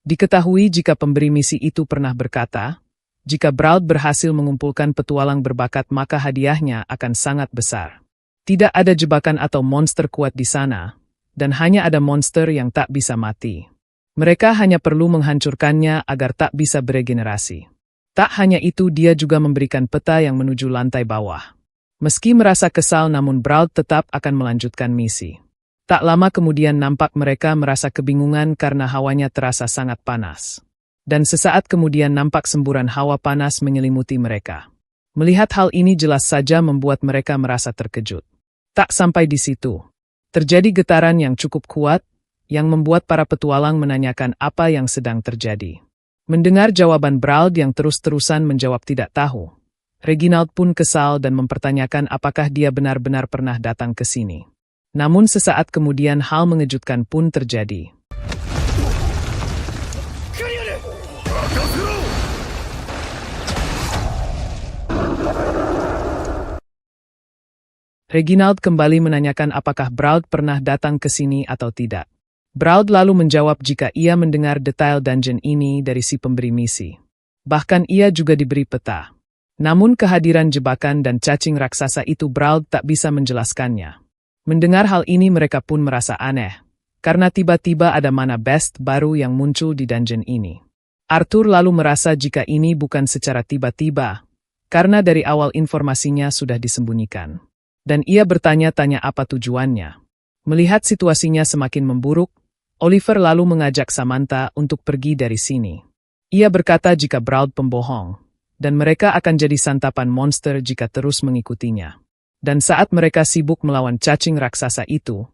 Diketahui jika pemberi misi itu pernah berkata, jika Brauld berhasil mengumpulkan petualang berbakat maka hadiahnya akan sangat besar. Tidak ada jebakan atau monster kuat di sana, dan hanya ada monster yang tak bisa mati. Mereka hanya perlu menghancurkannya agar tak bisa beregenerasi. Tak hanya itu, dia juga memberikan peta yang menuju lantai bawah. Meski merasa kesal, namun Brauld tetap akan melanjutkan misi. Tak lama kemudian nampak mereka merasa kebingungan karena hawanya terasa sangat panas. Dan sesaat kemudian nampak semburan hawa panas menyelimuti mereka. Melihat hal ini jelas saja membuat mereka merasa terkejut. Tak sampai di situ. Terjadi getaran yang cukup kuat, yang membuat para petualang menanyakan apa yang sedang terjadi. Mendengar jawaban Brauld yang terus-terusan menjawab tidak tahu, Reginald pun kesal dan mempertanyakan apakah dia benar-benar pernah datang ke sini. Namun sesaat kemudian hal mengejutkan pun terjadi. Reginald kembali menanyakan apakah Brauld pernah datang ke sini atau tidak. Brauld lalu menjawab jika ia mendengar detail dungeon ini dari si pemberi misi. Bahkan ia juga diberi peta. Namun kehadiran jebakan dan cacing raksasa itu Brauld tak bisa menjelaskannya. Mendengar hal ini mereka pun merasa aneh, karena tiba-tiba ada mana best baru yang muncul di dungeon ini. Arthur lalu merasa jika ini bukan secara tiba-tiba, karena dari awal informasinya sudah disembunyikan. Dan ia bertanya-tanya apa tujuannya. Melihat situasinya semakin memburuk, Oliver lalu mengajak Samantha untuk pergi dari sini. Ia berkata jika Brauld pembohong, dan mereka akan jadi santapan monster jika terus mengikutinya. Dan saat mereka sibuk melawan cacing raksasa itu,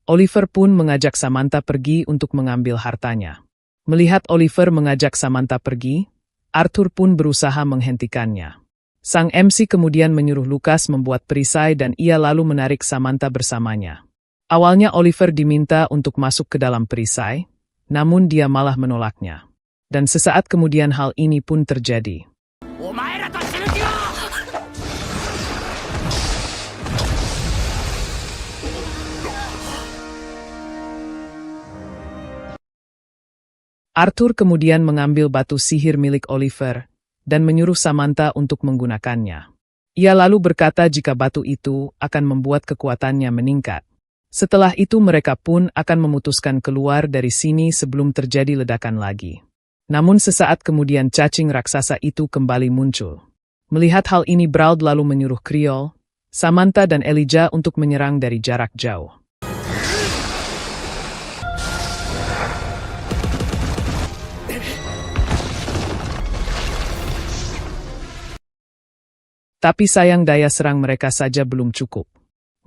Oliver pun mengajak Samantha pergi untuk mengambil hartanya. Melihat Oliver mengajak Samantha pergi, Arthur pun berusaha menghentikannya. Sang MC kemudian menyuruh Lucas membuat perisai dan ia lalu menarik Samantha bersamanya. Awalnya Oliver diminta untuk masuk ke dalam perisai, namun dia malah menolaknya. Dan sesaat kemudian hal ini pun terjadi. Arthur kemudian mengambil batu sihir milik Oliver dan menyuruh Samantha untuk menggunakannya. Ia lalu berkata jika batu itu akan membuat kekuatannya meningkat. Setelah itu mereka pun akan memutuskan keluar dari sini sebelum terjadi ledakan lagi. Namun sesaat kemudian cacing raksasa itu kembali muncul. Melihat hal ini Brauld lalu menyuruh Creole, Samantha dan Elijah untuk menyerang dari jarak jauh. Tapi sayang daya serang mereka saja belum cukup.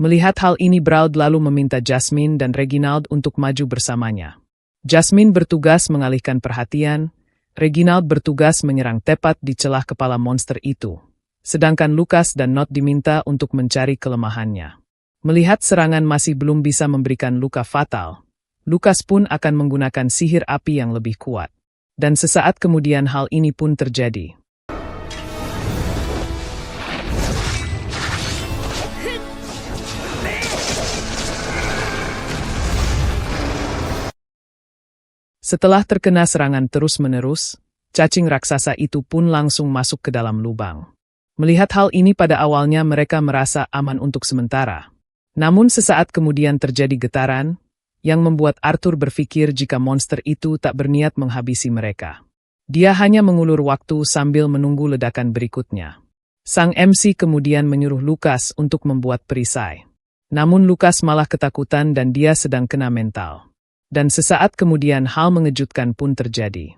Melihat hal ini Brauld lalu meminta Jasmine dan Reginald untuk maju bersamanya. Jasmine bertugas mengalihkan perhatian, Reginald bertugas menyerang tepat di celah kepala monster itu. Sedangkan Lucas dan Not diminta untuk mencari kelemahannya. Melihat serangan masih belum bisa memberikan luka fatal, Lucas pun akan menggunakan sihir api yang lebih kuat. Dan sesaat kemudian hal ini pun terjadi. Setelah terkena serangan terus-menerus, cacing raksasa itu pun langsung masuk ke dalam lubang. Melihat hal ini pada awalnya mereka merasa aman untuk sementara. Namun sesaat kemudian terjadi getaran, yang membuat Arthur berpikir jika monster itu tak berniat menghabisi mereka. Dia hanya mengulur waktu sambil menunggu ledakan berikutnya. Sang MC kemudian menyuruh Lucas untuk membuat perisai. Namun Lucas malah ketakutan dan dia sedang kena mental. Dan sesaat kemudian hal mengejutkan pun terjadi.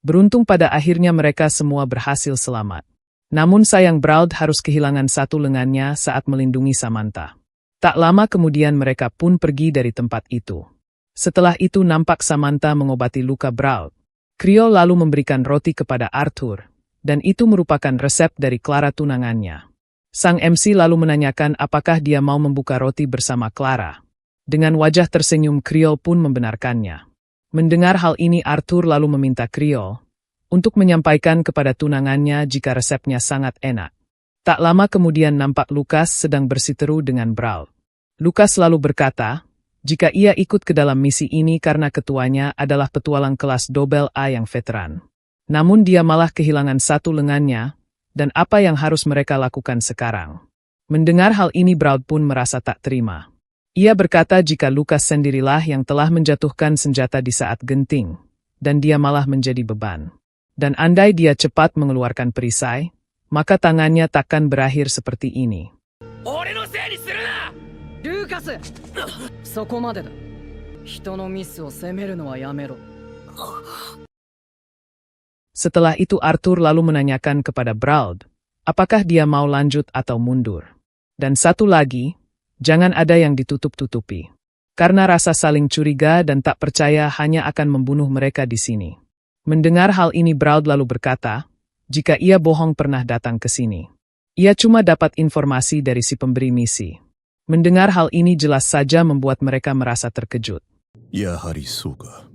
Beruntung pada akhirnya mereka semua berhasil selamat. Namun sayang Brauld harus kehilangan satu lengannya saat melindungi Samantha. Tak lama kemudian mereka pun pergi dari tempat itu. Setelah itu nampak Samantha mengobati luka Brauld. Creole lalu memberikan roti kepada Arthur, dan itu merupakan resep dari Clara tunangannya. Sang MC lalu menanyakan apakah dia mau membuka roti bersama Clara. Dengan wajah tersenyum Creole pun membenarkannya. Mendengar hal ini Arthur lalu meminta Creole untuk menyampaikan kepada tunangannya jika resepnya sangat enak. Tak lama kemudian nampak Lucas sedang bersiteru dengan Brauld. Lucas lalu berkata, jika ia ikut ke dalam misi ini karena ketuanya adalah petualang kelas Double A yang veteran. Namun dia malah kehilangan satu lengannya, dan apa yang harus mereka lakukan sekarang? Mendengar hal ini Brauld pun merasa tak terima. Ia berkata jika Lucas sendirilah yang telah menjatuhkan senjata di saat genting, dan dia malah menjadi beban. Dan andai dia cepat mengeluarkan perisai, maka tangannya takkan berakhir seperti ini. ルーカス、そこまでだ。人のミスを責めるのはやめろ。Setelah itu Arthur lalu menanyakan kepada Brauld, apakah dia mau lanjut atau mundur. Dan satu lagi, jangan ada yang ditutup-tutupi. Karena rasa saling curiga dan tak percaya hanya akan membunuh mereka di sini. Mendengar hal ini Brauld lalu berkata, jika ia bohong pernah datang ke sini. Ia cuma dapat informasi dari si pemberi misi. Mendengar hal ini jelas saja membuat mereka merasa terkejut. Yahariそうか。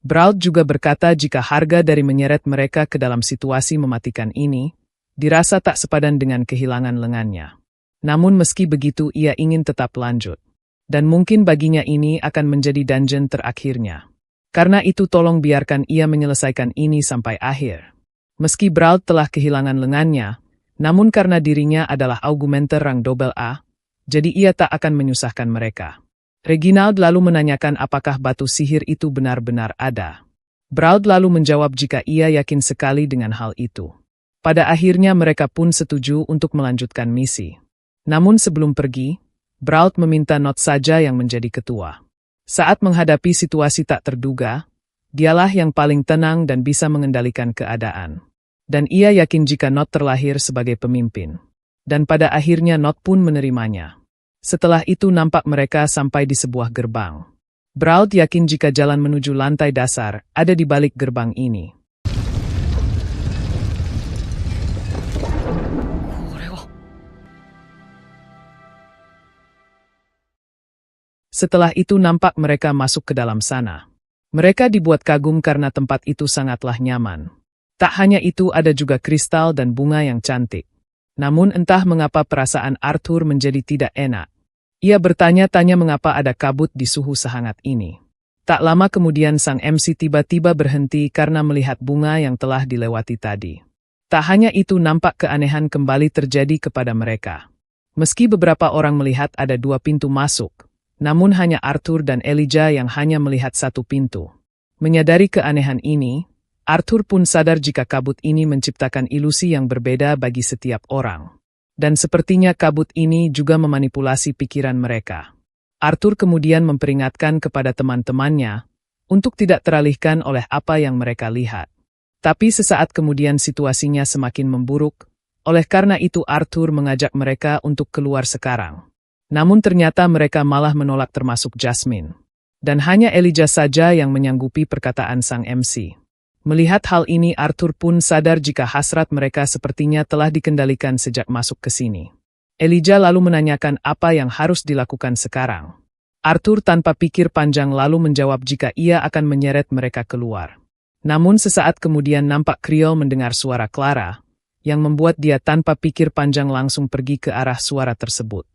Brauld juga berkata jika harga dari menyeret mereka ke dalam situasi mematikan ini, dirasa tak sepadan dengan kehilangan lengannya. Namun meski begitu ia ingin tetap lanjut. Dan mungkin baginya ini akan menjadi dungeon terakhirnya. Karena itu tolong biarkan ia menyelesaikan ini sampai akhir. Meski Brauld telah kehilangan lengannya, namun karena dirinya adalah augmenter rang double A, jadi ia tak akan menyusahkan mereka. Reginald lalu menanyakan apakah batu sihir itu benar-benar ada. Brauld lalu menjawab jika ia yakin sekali dengan hal itu. Pada akhirnya mereka pun setuju untuk melanjutkan misi. Namun sebelum pergi, Brauld meminta Not saja yang menjadi ketua. Saat menghadapi situasi tak terduga, dialah yang paling tenang dan bisa mengendalikan keadaan. Dan ia yakin jika Not terlahir sebagai pemimpin. Dan pada akhirnya Not pun menerimanya. Setelah itu nampak mereka sampai di sebuah gerbang. Brauld yakin jika jalan menuju lantai dasar ada di balik gerbang ini. Setelah itu nampak mereka masuk ke dalam sana. Mereka dibuat kagum karena tempat itu sangatlah nyaman. Tak hanya itu ada juga kristal dan bunga yang cantik. Namun entah mengapa perasaan Arthur menjadi tidak enak. Ia bertanya-tanya mengapa ada kabut di suhu sehangat ini. Tak lama kemudian sang MC tiba-tiba berhenti karena melihat bunga yang telah dilewati tadi. Tak hanya itu nampak keanehan kembali terjadi kepada mereka. Meski beberapa orang melihat ada 2 pintu masuk, namun hanya Arthur dan Elijah yang hanya melihat 1 pintu. Menyadari keanehan ini, Arthur pun sadar jika kabut ini menciptakan ilusi yang berbeda bagi setiap orang. Dan sepertinya kabut ini juga memanipulasi pikiran mereka. Arthur kemudian memperingatkan kepada teman-temannya untuk tidak teralihkan oleh apa yang mereka lihat. Tapi sesaat kemudian situasinya semakin memburuk, oleh karena itu Arthur mengajak mereka untuk keluar sekarang. Namun ternyata mereka malah menolak termasuk Jasmine. Dan hanya Elijah saja yang menyanggupi perkataan sang MC. Melihat hal ini Arthur pun sadar jika hasrat mereka sepertinya telah dikendalikan sejak masuk ke sini. Elijah lalu menanyakan apa yang harus dilakukan sekarang. Arthur tanpa pikir panjang lalu menjawab jika ia akan menyeret mereka keluar. Namun sesaat kemudian nampak Kriol mendengar suara Clara, yang membuat dia tanpa pikir panjang langsung pergi ke arah suara tersebut.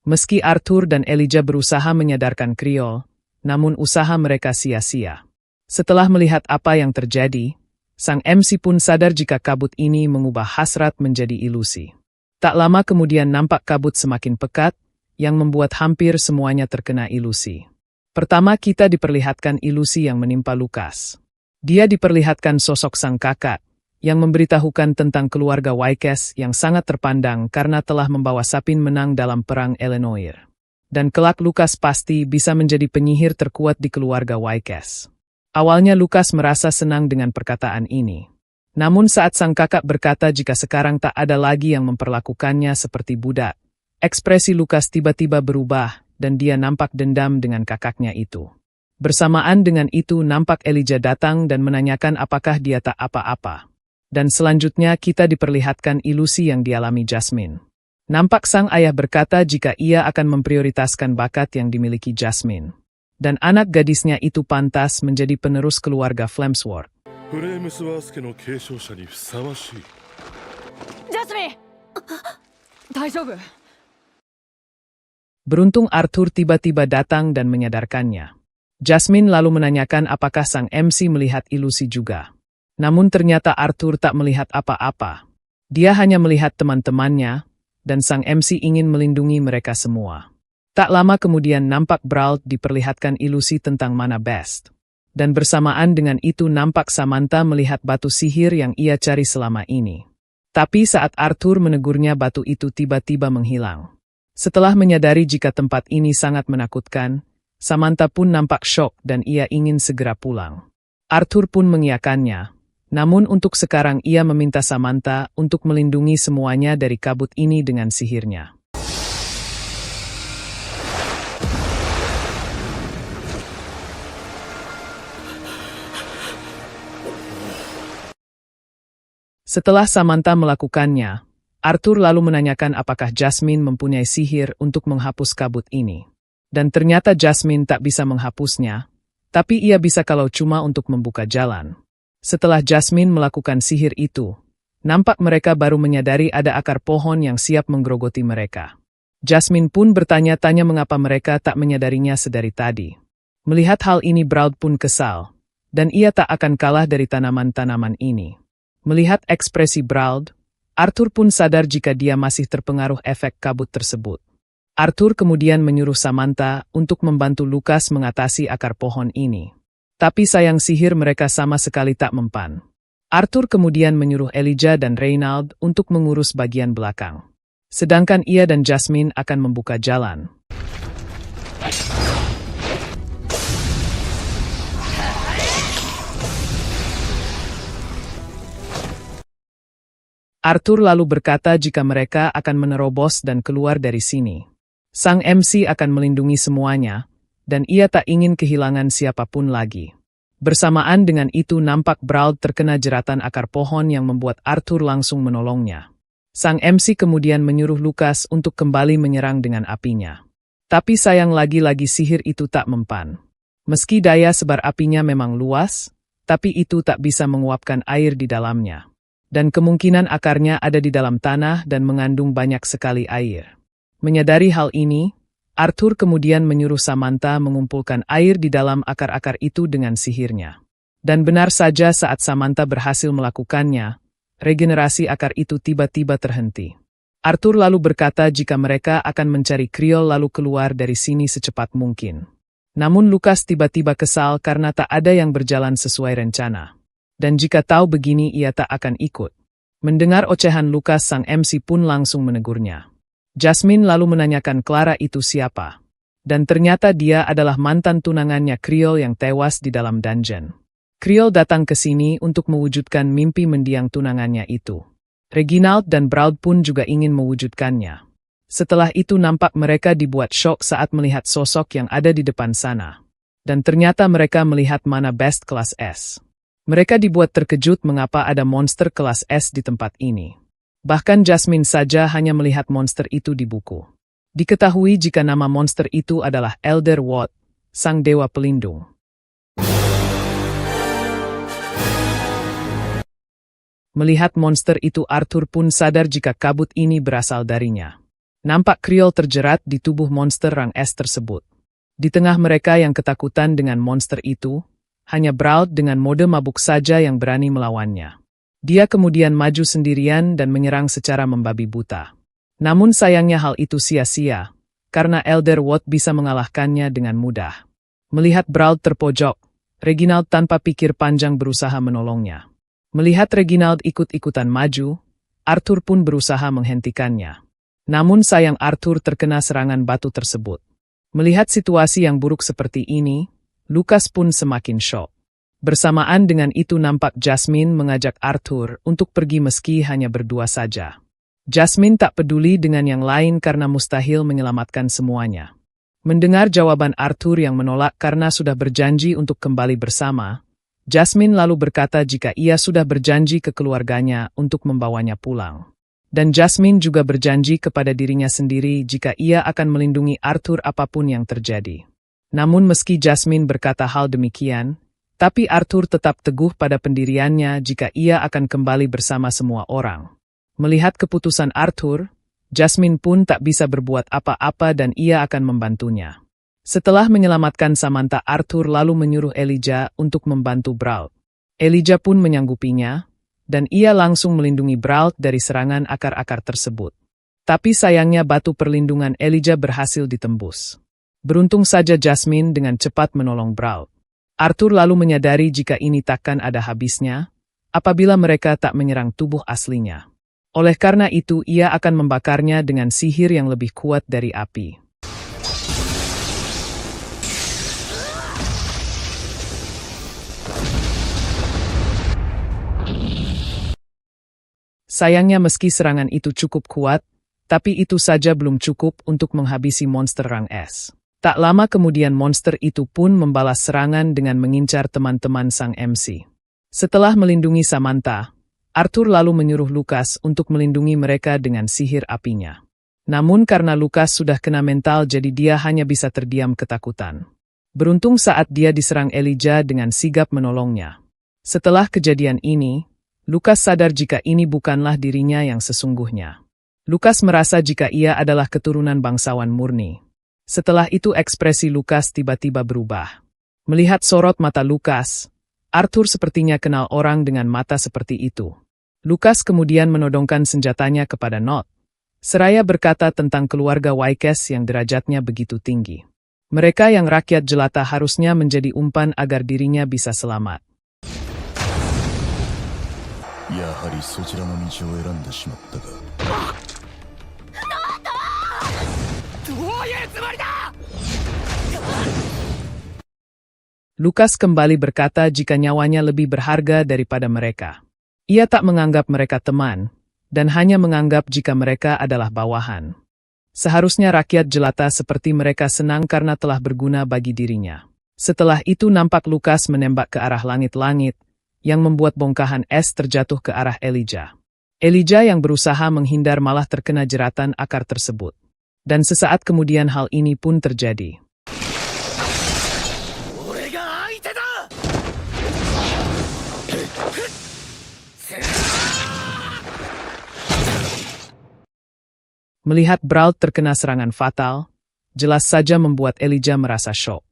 Meski Arthur dan Elijah berusaha menyadarkan Kriol, namun usaha mereka sia-sia. Setelah melihat apa yang terjadi, sang MC pun sadar jika kabut ini mengubah hasrat menjadi ilusi. Tak lama kemudian nampak kabut semakin pekat, yang membuat hampir semuanya terkena ilusi. Pertama kita diperlihatkan ilusi yang menimpa Lukas. Dia diperlihatkan sosok sang kakak, yang memberitahukan tentang keluarga Wykes yang sangat terpandang karena telah membawa Sapin menang dalam perang Elenoir. Dan kelak Lukas pasti bisa menjadi penyihir terkuat di keluarga Wykes. Awalnya Lukas merasa senang dengan perkataan ini. Namun saat sang kakak berkata jika sekarang tak ada lagi yang memperlakukannya seperti budak, ekspresi Lukas tiba-tiba berubah dan dia nampak dendam dengan kakaknya itu. Bersamaan dengan itu nampak Elijah datang dan menanyakan apakah dia tak apa-apa. Dan selanjutnya kita diperlihatkan ilusi yang dialami Jasmine. Nampak sang ayah berkata jika ia akan memprioritaskan bakat yang dimiliki Jasmine. Dan anak gadisnya itu pantas menjadi penerus keluarga Flamesworth. Jasmine! Daijoubu? Beruntung Arthur tiba-tiba datang dan menyadarkannya. Jasmine lalu menanyakan apakah sang MC melihat ilusi juga. Namun ternyata Arthur tak melihat apa-apa. Dia hanya melihat teman-temannya, dan sang MC ingin melindungi mereka semua. Tak lama kemudian nampak Brauld diperlihatkan ilusi tentang mana best. Dan bersamaan dengan itu nampak Samantha melihat batu sihir yang ia cari selama ini. Tapi saat Arthur menegurnya batu itu tiba-tiba menghilang. Setelah menyadari jika tempat ini sangat menakutkan, Samantha pun nampak syok dan ia ingin segera pulang. Arthur pun mengiyakannya, Namun untuk sekarang ia meminta Samantha untuk melindungi semuanya dari kabut ini dengan sihirnya. Setelah Samantha melakukannya, Arthur lalu menanyakan apakah Jasmine mempunyai sihir untuk menghapus kabut ini. Dan ternyata Jasmine tak bisa menghapusnya, tapi ia bisa kalau cuma untuk membuka jalan. Setelah Jasmine melakukan sihir itu, nampak mereka baru menyadari ada akar pohon yang siap menggerogoti mereka. Jasmine pun bertanya-tanya mengapa mereka tak menyadarinya sedari tadi. Melihat hal ini Brauld pun kesal, dan ia tak akan kalah dari tanaman-tanaman ini. Melihat ekspresi Brauld, Arthur pun sadar jika dia masih terpengaruh efek kabut tersebut. Arthur kemudian menyuruh Samantha untuk membantu Lucas mengatasi akar pohon ini. Tapi sayang sihir mereka sama sekali tak mempan. Arthur kemudian menyuruh Elijah dan Reynald untuk mengurus bagian belakang. Sedangkan ia dan Jasmine akan membuka jalan. Arthur lalu berkata jika mereka akan menerobos dan keluar dari sini. Sang MC akan melindungi semuanya, dan ia tak ingin kehilangan siapapun lagi. Bersamaan dengan itu nampak Brauld terkena jeratan akar pohon yang membuat Arthur langsung menolongnya. Sang MC kemudian menyuruh Lucas untuk kembali menyerang dengan apinya. Tapi sayang lagi-lagi sihir itu tak mempan. Meski daya sebar apinya memang luas, tapi itu tak bisa menguapkan air di dalamnya. Dan kemungkinan akarnya ada di dalam tanah dan mengandung banyak sekali air. Menyadari hal ini, Arthur kemudian menyuruh Samantha mengumpulkan air di dalam akar-akar itu dengan sihirnya. Dan benar saja saat Samantha berhasil melakukannya, regenerasi akar itu tiba-tiba terhenti. Arthur lalu berkata jika mereka akan mencari Kriol lalu keluar dari sini secepat mungkin. Namun Lucas tiba-tiba kesal karena tak ada yang berjalan sesuai rencana. Dan jika tahu begini ia tak akan ikut. Mendengar ocehan Lucas, sang MC pun langsung menegurnya. Jasmine lalu menanyakan Clara itu siapa. Dan ternyata dia adalah mantan tunangannya Kriol yang tewas di dalam dungeon. Kriol datang ke sini untuk mewujudkan mimpi mendiang tunangannya itu. Reginald dan Brauld pun juga ingin mewujudkannya. Setelah itu nampak mereka dibuat syok saat melihat sosok yang ada di depan sana. Dan ternyata mereka melihat mana best kelas S. Mereka dibuat terkejut mengapa ada monster kelas S di tempat ini. Bahkan Jasmine saja hanya melihat monster itu di buku. Diketahui jika nama monster itu adalah Elder Ward, sang dewa pelindung. Melihat monster itu Arthur pun sadar jika kabut ini berasal darinya. Nampak Kriol terjerat di tubuh monster rang S tersebut. Di tengah mereka yang ketakutan dengan monster itu, hanya Brauld dengan mode mabuk saja yang berani melawannya. Dia kemudian maju sendirian dan menyerang secara membabi buta. Namun sayangnya hal itu sia-sia, karena Elder Ward bisa mengalahkannya dengan mudah. Melihat Brauld terpojok, Reginald tanpa pikir panjang berusaha menolongnya. Melihat Reginald ikut-ikutan maju, Arthur pun berusaha menghentikannya. Namun sayang Arthur terkena serangan batu tersebut. Melihat situasi yang buruk seperti ini, Lucas pun semakin syok. Bersamaan dengan itu nampak Jasmine mengajak Arthur untuk pergi meski hanya berdua saja. Jasmine tak peduli dengan yang lain karena mustahil menyelamatkan semuanya. Mendengar jawaban Arthur yang menolak karena sudah berjanji untuk kembali bersama, Jasmine lalu berkata jika ia sudah berjanji ke keluarganya untuk membawanya pulang. Dan Jasmine juga berjanji kepada dirinya sendiri jika ia akan melindungi Arthur apapun yang terjadi. Namun meski Jasmine berkata hal demikian, tapi Arthur tetap teguh pada pendiriannya jika ia akan kembali bersama semua orang. Melihat keputusan Arthur, Jasmine pun tak bisa berbuat apa-apa dan ia akan membantunya. Setelah menyelamatkan Samantha, Arthur lalu menyuruh Elijah untuk membantu Brauld. Elijah pun menyanggupinya, dan ia langsung melindungi Brauld dari serangan akar-akar tersebut. Tapi sayangnya batu perlindungan Elijah berhasil ditembus. Beruntung saja Jasmine dengan cepat menolong Brauld. Arthur lalu menyadari jika ini takkan ada habisnya, apabila mereka tak menyerang tubuh aslinya. Oleh karena itu ia akan membakarnya dengan sihir yang lebih kuat dari api. Sayangnya meski serangan itu cukup kuat, tapi itu saja belum cukup untuk menghabisi monster rang S. Tak lama kemudian monster itu pun membalas serangan dengan mengincar teman-teman sang MC. Setelah melindungi Samantha, Arthur lalu menyuruh Lucas untuk melindungi mereka dengan sihir apinya. Namun karena Lucas sudah kena mental jadi dia hanya bisa terdiam ketakutan. Beruntung saat dia diserang Elijah dengan sigap menolongnya. Setelah kejadian ini, Lucas sadar jika ini bukanlah dirinya yang sesungguhnya. Lucas merasa jika ia adalah keturunan bangsawan murni. Setelah itu ekspresi Lucas tiba-tiba berubah. Melihat sorot mata Lucas, Arthur sepertinya kenal orang dengan mata seperti itu. Lucas kemudian menodongkan senjatanya kepada Not. Seraya berkata tentang keluarga Wykes yang derajatnya begitu tinggi. Mereka yang rakyat jelata harusnya menjadi umpan agar dirinya bisa selamat. やはりそちらの道を選んでしまったか。どういうつもりだ。 Lucas kembali berkata jika nyawanya lebih berharga daripada mereka. Ia tak menganggap mereka teman, dan hanya menganggap jika mereka adalah bawahan. Seharusnya rakyat jelata seperti mereka senang karena telah berguna bagi dirinya. Setelah itu nampak Lucas menembak ke arah langit-langit, yang membuat bongkahan es terjatuh ke arah Elijah. Elijah yang berusaha menghindar malah terkena jeratan akar tersebut. Dan sesaat kemudian hal ini pun terjadi. Melihat Brawl terkena serangan fatal, jelas saja membuat Elijah merasa syok.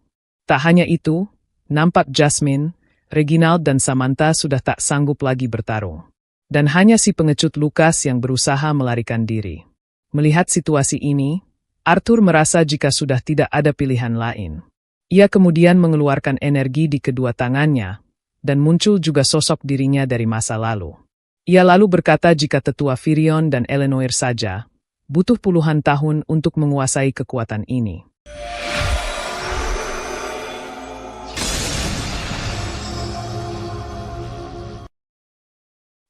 Tak hanya itu, nampak Jasmine, Reginald dan Samantha sudah tak sanggup lagi bertarung. Dan hanya si pengecut Lucas yang berusaha melarikan diri. Melihat situasi ini, Arthur merasa jika sudah tidak ada pilihan lain. Ia kemudian mengeluarkan energi di kedua tangannya, dan muncul juga sosok dirinya dari masa lalu. Ia lalu berkata jika tetua Virion dan Eleanor saja, butuh puluhan tahun untuk menguasai kekuatan ini.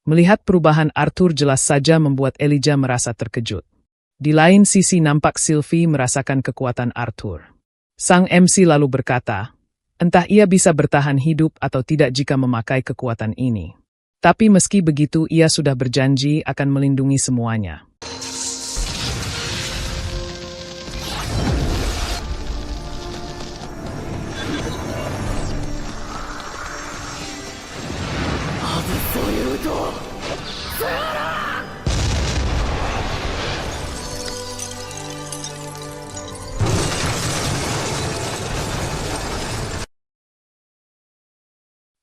Melihat perubahan Arthur jelas saja membuat Elijah merasa terkejut. Di lain sisi nampak Sylvie merasakan kekuatan Arthur. Sang MC lalu berkata, entah ia bisa bertahan hidup atau tidak jika memakai kekuatan ini. Tapi meski begitu ia sudah berjanji akan melindungi semuanya.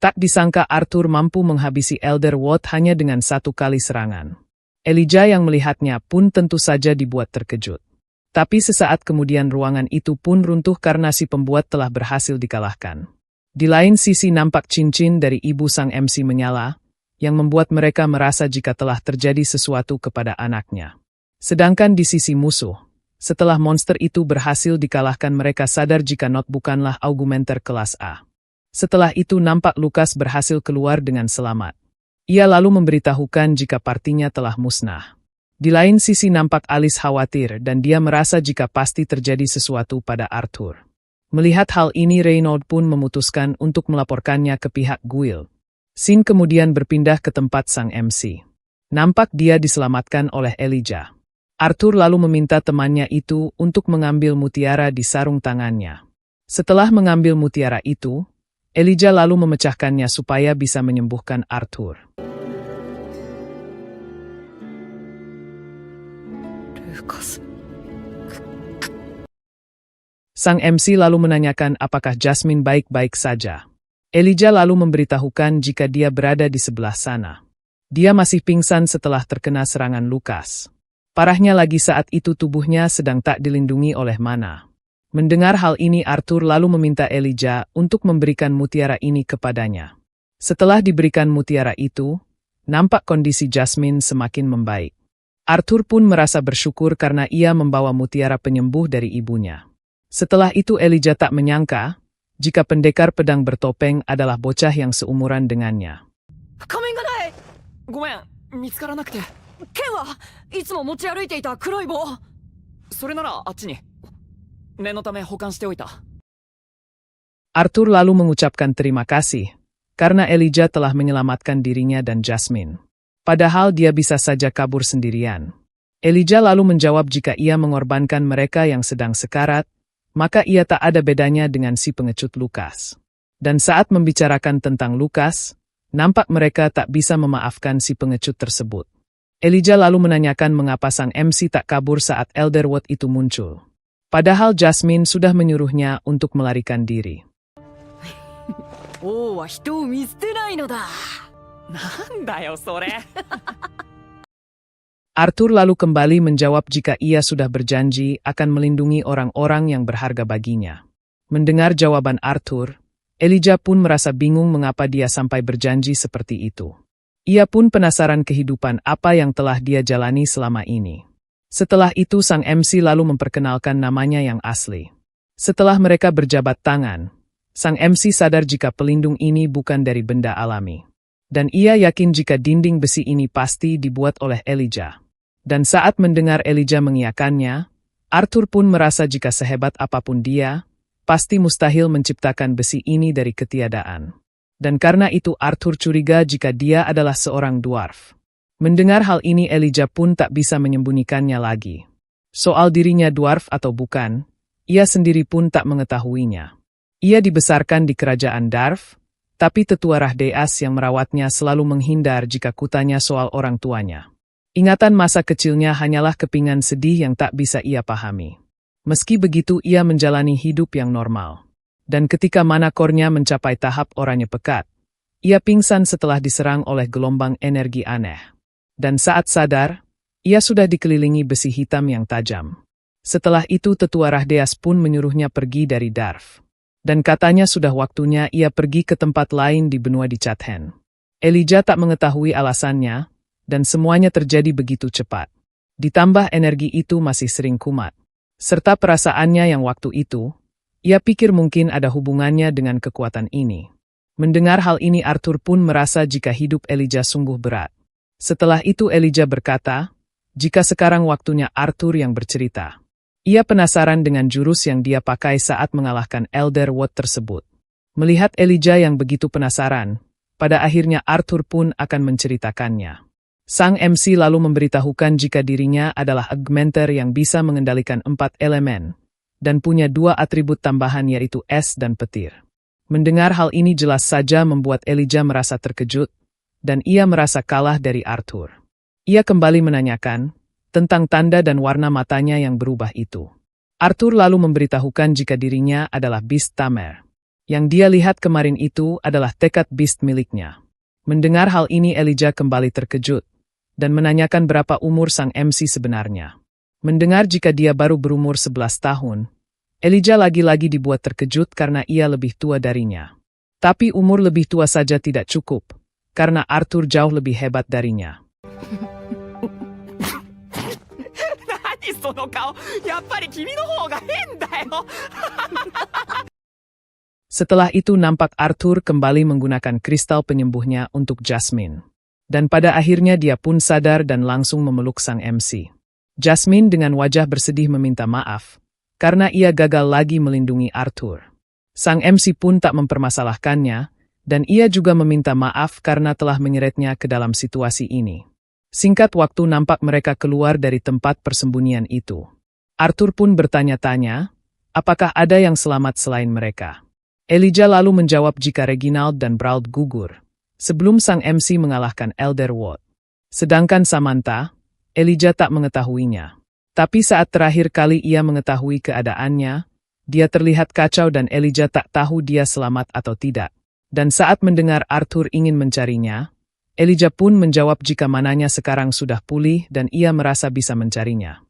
Tak disangka Arthur mampu menghabisi Elder Ward hanya dengan satu kali serangan. Elijah yang melihatnya pun tentu saja dibuat terkejut. Tapi sesaat kemudian ruangan itu pun runtuh karena si pembuat telah berhasil dikalahkan. Di lain sisi nampak cincin dari ibu sang MC menyala, yang membuat mereka merasa jika telah terjadi sesuatu kepada anaknya. Sedangkan di sisi musuh, setelah monster itu berhasil dikalahkan mereka sadar jika Not bukanlah augmenter kelas A. Setelah itu nampak Lucas berhasil keluar dengan selamat. Ia lalu memberitahukan jika partinya telah musnah. Di lain sisi nampak Alice khawatir dan dia merasa jika pasti terjadi sesuatu pada Arthur. Melihat hal ini Reynolds pun memutuskan untuk melaporkannya ke pihak guild. Sin kemudian berpindah ke tempat sang MC. Nampak dia diselamatkan oleh Elijah. Arthur lalu meminta temannya itu untuk mengambil mutiara di sarung tangannya. Setelah mengambil mutiara itu, Elijah lalu memecahkannya supaya bisa menyembuhkan Arthur. Lucas. Sang MC lalu menanyakan apakah Jasmine baik-baik saja. Elijah lalu memberitahukan jika dia berada di sebelah sana. Dia masih pingsan setelah terkena serangan Lucas. Parahnya lagi saat itu tubuhnya sedang tak dilindungi oleh mana. Mendengar hal ini Arthur lalu meminta Elijah untuk memberikan mutiara ini kepadanya. Setelah diberikan mutiara itu, nampak kondisi Jasmine semakin membaik. Arthur pun merasa bersyukur karena ia membawa mutiara penyembuh dari ibunya. Setelah itu Elijah tak menyangka jika pendekar pedang bertopeng adalah bocah yang seumuran dengannya. 仮面がない。ごめん、見つからなくて。剣はいつも持ち歩いていた黒い棒。それならあっちに。念のため保管しておいた。 Arthur lalu mengucapkan terima kasih, karena Elijah telah menyelamatkan dirinya dan Jasmine. Padahal dia bisa saja kabur sendirian. Elijah lalu menjawab jika ia mengorbankan mereka yang sedang sekarat, maka ia tak ada bedanya dengan si pengecut Lukas. Dan saat membicarakan tentang Lukas, nampak mereka tak bisa memaafkan si pengecut tersebut. Elijah lalu menanyakan mengapa sang MC tak kabur saat Elderwood itu muncul. Padahal Jasmine sudah menyuruhnya untuk melarikan diri. 王は人を見捨てないのだ。なんだよそれ。 Arthur lalu kembali menjawab jika ia sudah berjanji akan melindungi orang-orang yang berharga baginya. Mendengar jawaban Arthur, Elijah pun merasa bingung mengapa dia sampai berjanji seperti itu. Ia pun penasaran kehidupan apa yang telah dia jalani selama ini. Setelah itu sang MC lalu memperkenalkan namanya yang asli. Setelah mereka berjabat tangan, sang MC sadar jika pelindung ini bukan dari benda alami. Dan ia yakin jika dinding besi ini pasti dibuat oleh Elijah. Dan saat mendengar Elijah mengiyakannya, Arthur pun merasa jika sehebat apapun dia, pasti mustahil menciptakan besi ini dari ketiadaan. Dan karena itu Arthur curiga jika dia adalah seorang dwarf. Mendengar hal ini Elijah pun tak bisa menyembunyikannya lagi. Soal dirinya dwarf atau bukan, ia sendiri pun tak mengetahuinya. Ia dibesarkan di kerajaan Darf, tapi tetua Rahdeas yang merawatnya selalu menghindar jika kutanya soal orang tuanya. Ingatan masa kecilnya hanyalah kepingan sedih yang tak bisa ia pahami. Meski begitu ia menjalani hidup yang normal. Dan ketika manakornya mencapai tahap oranye pekat, ia pingsan setelah diserang oleh gelombang energi aneh. Dan saat sadar, ia sudah dikelilingi besi hitam yang tajam. Setelah itu tetua Rahdeas pun menyuruhnya pergi dari Darf. Dan katanya sudah waktunya ia pergi ke tempat lain di benua di Chathen. Elijah tak mengetahui alasannya, dan semuanya terjadi begitu cepat. Ditambah energi itu masih sering kumat. Serta perasaannya yang waktu itu, ia pikir mungkin ada hubungannya dengan kekuatan ini. Mendengar hal ini Arthur pun merasa jika hidup Elijah sungguh berat. Setelah itu Elijah berkata, jika sekarang waktunya Arthur yang bercerita. Ia penasaran dengan jurus yang dia pakai saat mengalahkan Elderwood tersebut. Melihat Elijah yang begitu penasaran, pada akhirnya Arthur pun akan menceritakannya. Sang MC lalu memberitahukan jika dirinya adalah augmenter yang bisa mengendalikan 4 elemen, dan punya 2 atribut tambahan yaitu es dan petir. Mendengar hal ini jelas saja membuat Elijah merasa terkejut, dan ia merasa kalah dari Arthur. Ia kembali menanyakan tentang tanda dan warna matanya yang berubah itu. Arthur lalu memberitahukan jika dirinya adalah Beast Tamer. Yang dia lihat kemarin itu adalah tekad Beast miliknya. Mendengar hal ini Elijah kembali terkejut, dan menanyakan berapa umur sang MC sebenarnya. Mendengar jika dia baru berumur 11 tahun, Elijah lagi-lagi dibuat terkejut karena ia lebih tua darinya. Tapi umur lebih tua saja tidak cukup, karena Arthur jauh lebih hebat darinya. Setelah itu nampak Arthur kembali menggunakan kristal penyembuhnya untuk Jasmine. Dan pada akhirnya dia pun sadar dan langsung memeluk sang MC. Jasmine dengan wajah bersedih meminta maaf, karena ia gagal lagi melindungi Arthur. Sang MC pun tak mempermasalahkannya, dan ia juga meminta maaf karena telah menyeretnya ke dalam situasi ini. Singkat waktu nampak mereka keluar dari tempat persembunyian itu. Arthur pun bertanya-tanya, apakah ada yang selamat selain mereka. Elijah lalu menjawab jika Reginald dan Brauld gugur, sebelum sang MC mengalahkan Elderwood. Sedangkan Samantha, Elijah tak mengetahuinya. Tapi saat terakhir kali ia mengetahui keadaannya, dia terlihat kacau dan Elijah tak tahu dia selamat atau tidak. Dan saat mendengar Arthur ingin mencarinya, Elijah pun menjawab jika mananya sekarang sudah pulih dan ia merasa bisa mencarinya.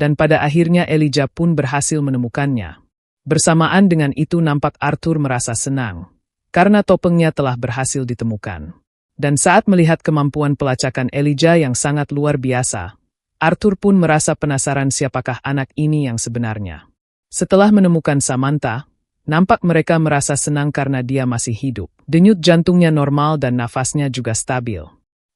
Dan pada akhirnya Elijah pun berhasil menemukannya. Bersamaan dengan itu nampak Arthur merasa senang, karena topengnya telah berhasil ditemukan. Dan saat melihat kemampuan pelacakan Elijah yang sangat luar biasa, Arthur pun merasa penasaran siapakah anak ini yang sebenarnya. Setelah menemukan Samantha, nampak mereka merasa senang karena dia masih hidup. Denyut jantungnya normal dan nafasnya juga stabil.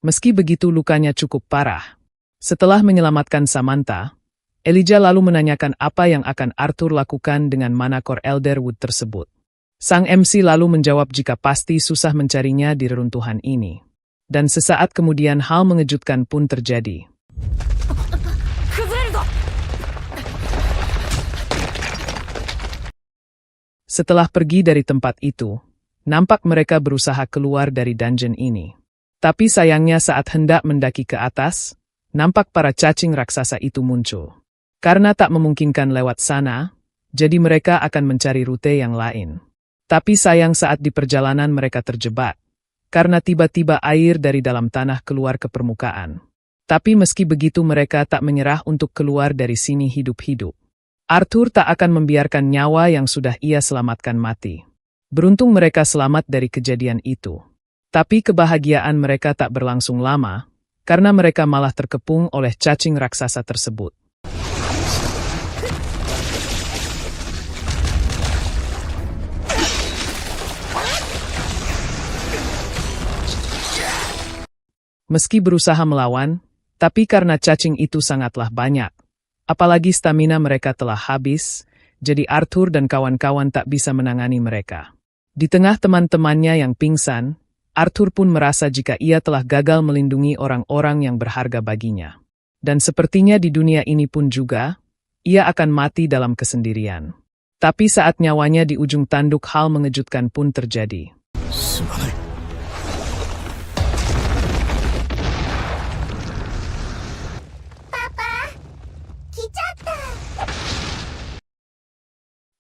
Meski begitu lukanya cukup parah. Setelah menyelamatkan Samantha, Elijah lalu menanyakan apa yang akan Arthur lakukan dengan manakor Elderwood tersebut. Sang MC lalu menjawab jika pasti susah mencarinya di reruntuhan ini. Dan sesaat kemudian hal mengejutkan pun terjadi. Setelah pergi dari tempat itu, nampak mereka berusaha keluar dari dungeon ini. Tapi sayangnya saat hendak mendaki ke atas, nampak para cacing raksasa itu muncul. Karena tak memungkinkan lewat sana, jadi mereka akan mencari rute yang lain. Tapi sayang saat di perjalanan mereka terjebak, karena tiba-tiba air dari dalam tanah keluar ke permukaan. Tapi meski begitu mereka tak menyerah untuk keluar dari sini hidup-hidup. Arthur tak akan membiarkan nyawa yang sudah ia selamatkan mati. Beruntung mereka selamat dari kejadian itu. Tapi kebahagiaan mereka tak berlangsung lama, karena mereka malah terkepung oleh cacing raksasa tersebut. Meski berusaha melawan, tapi karena cacing itu sangatlah banyak, apalagi stamina mereka telah habis, jadi Arthur dan kawan-kawan tak bisa menangani mereka. Di tengah teman-temannya yang pingsan, Arthur pun merasa jika ia telah gagal melindungi orang-orang yang berharga baginya. Dan sepertinya di dunia ini pun juga, ia akan mati dalam kesendirian. Tapi saat nyawanya di ujung tanduk hal mengejutkan pun terjadi.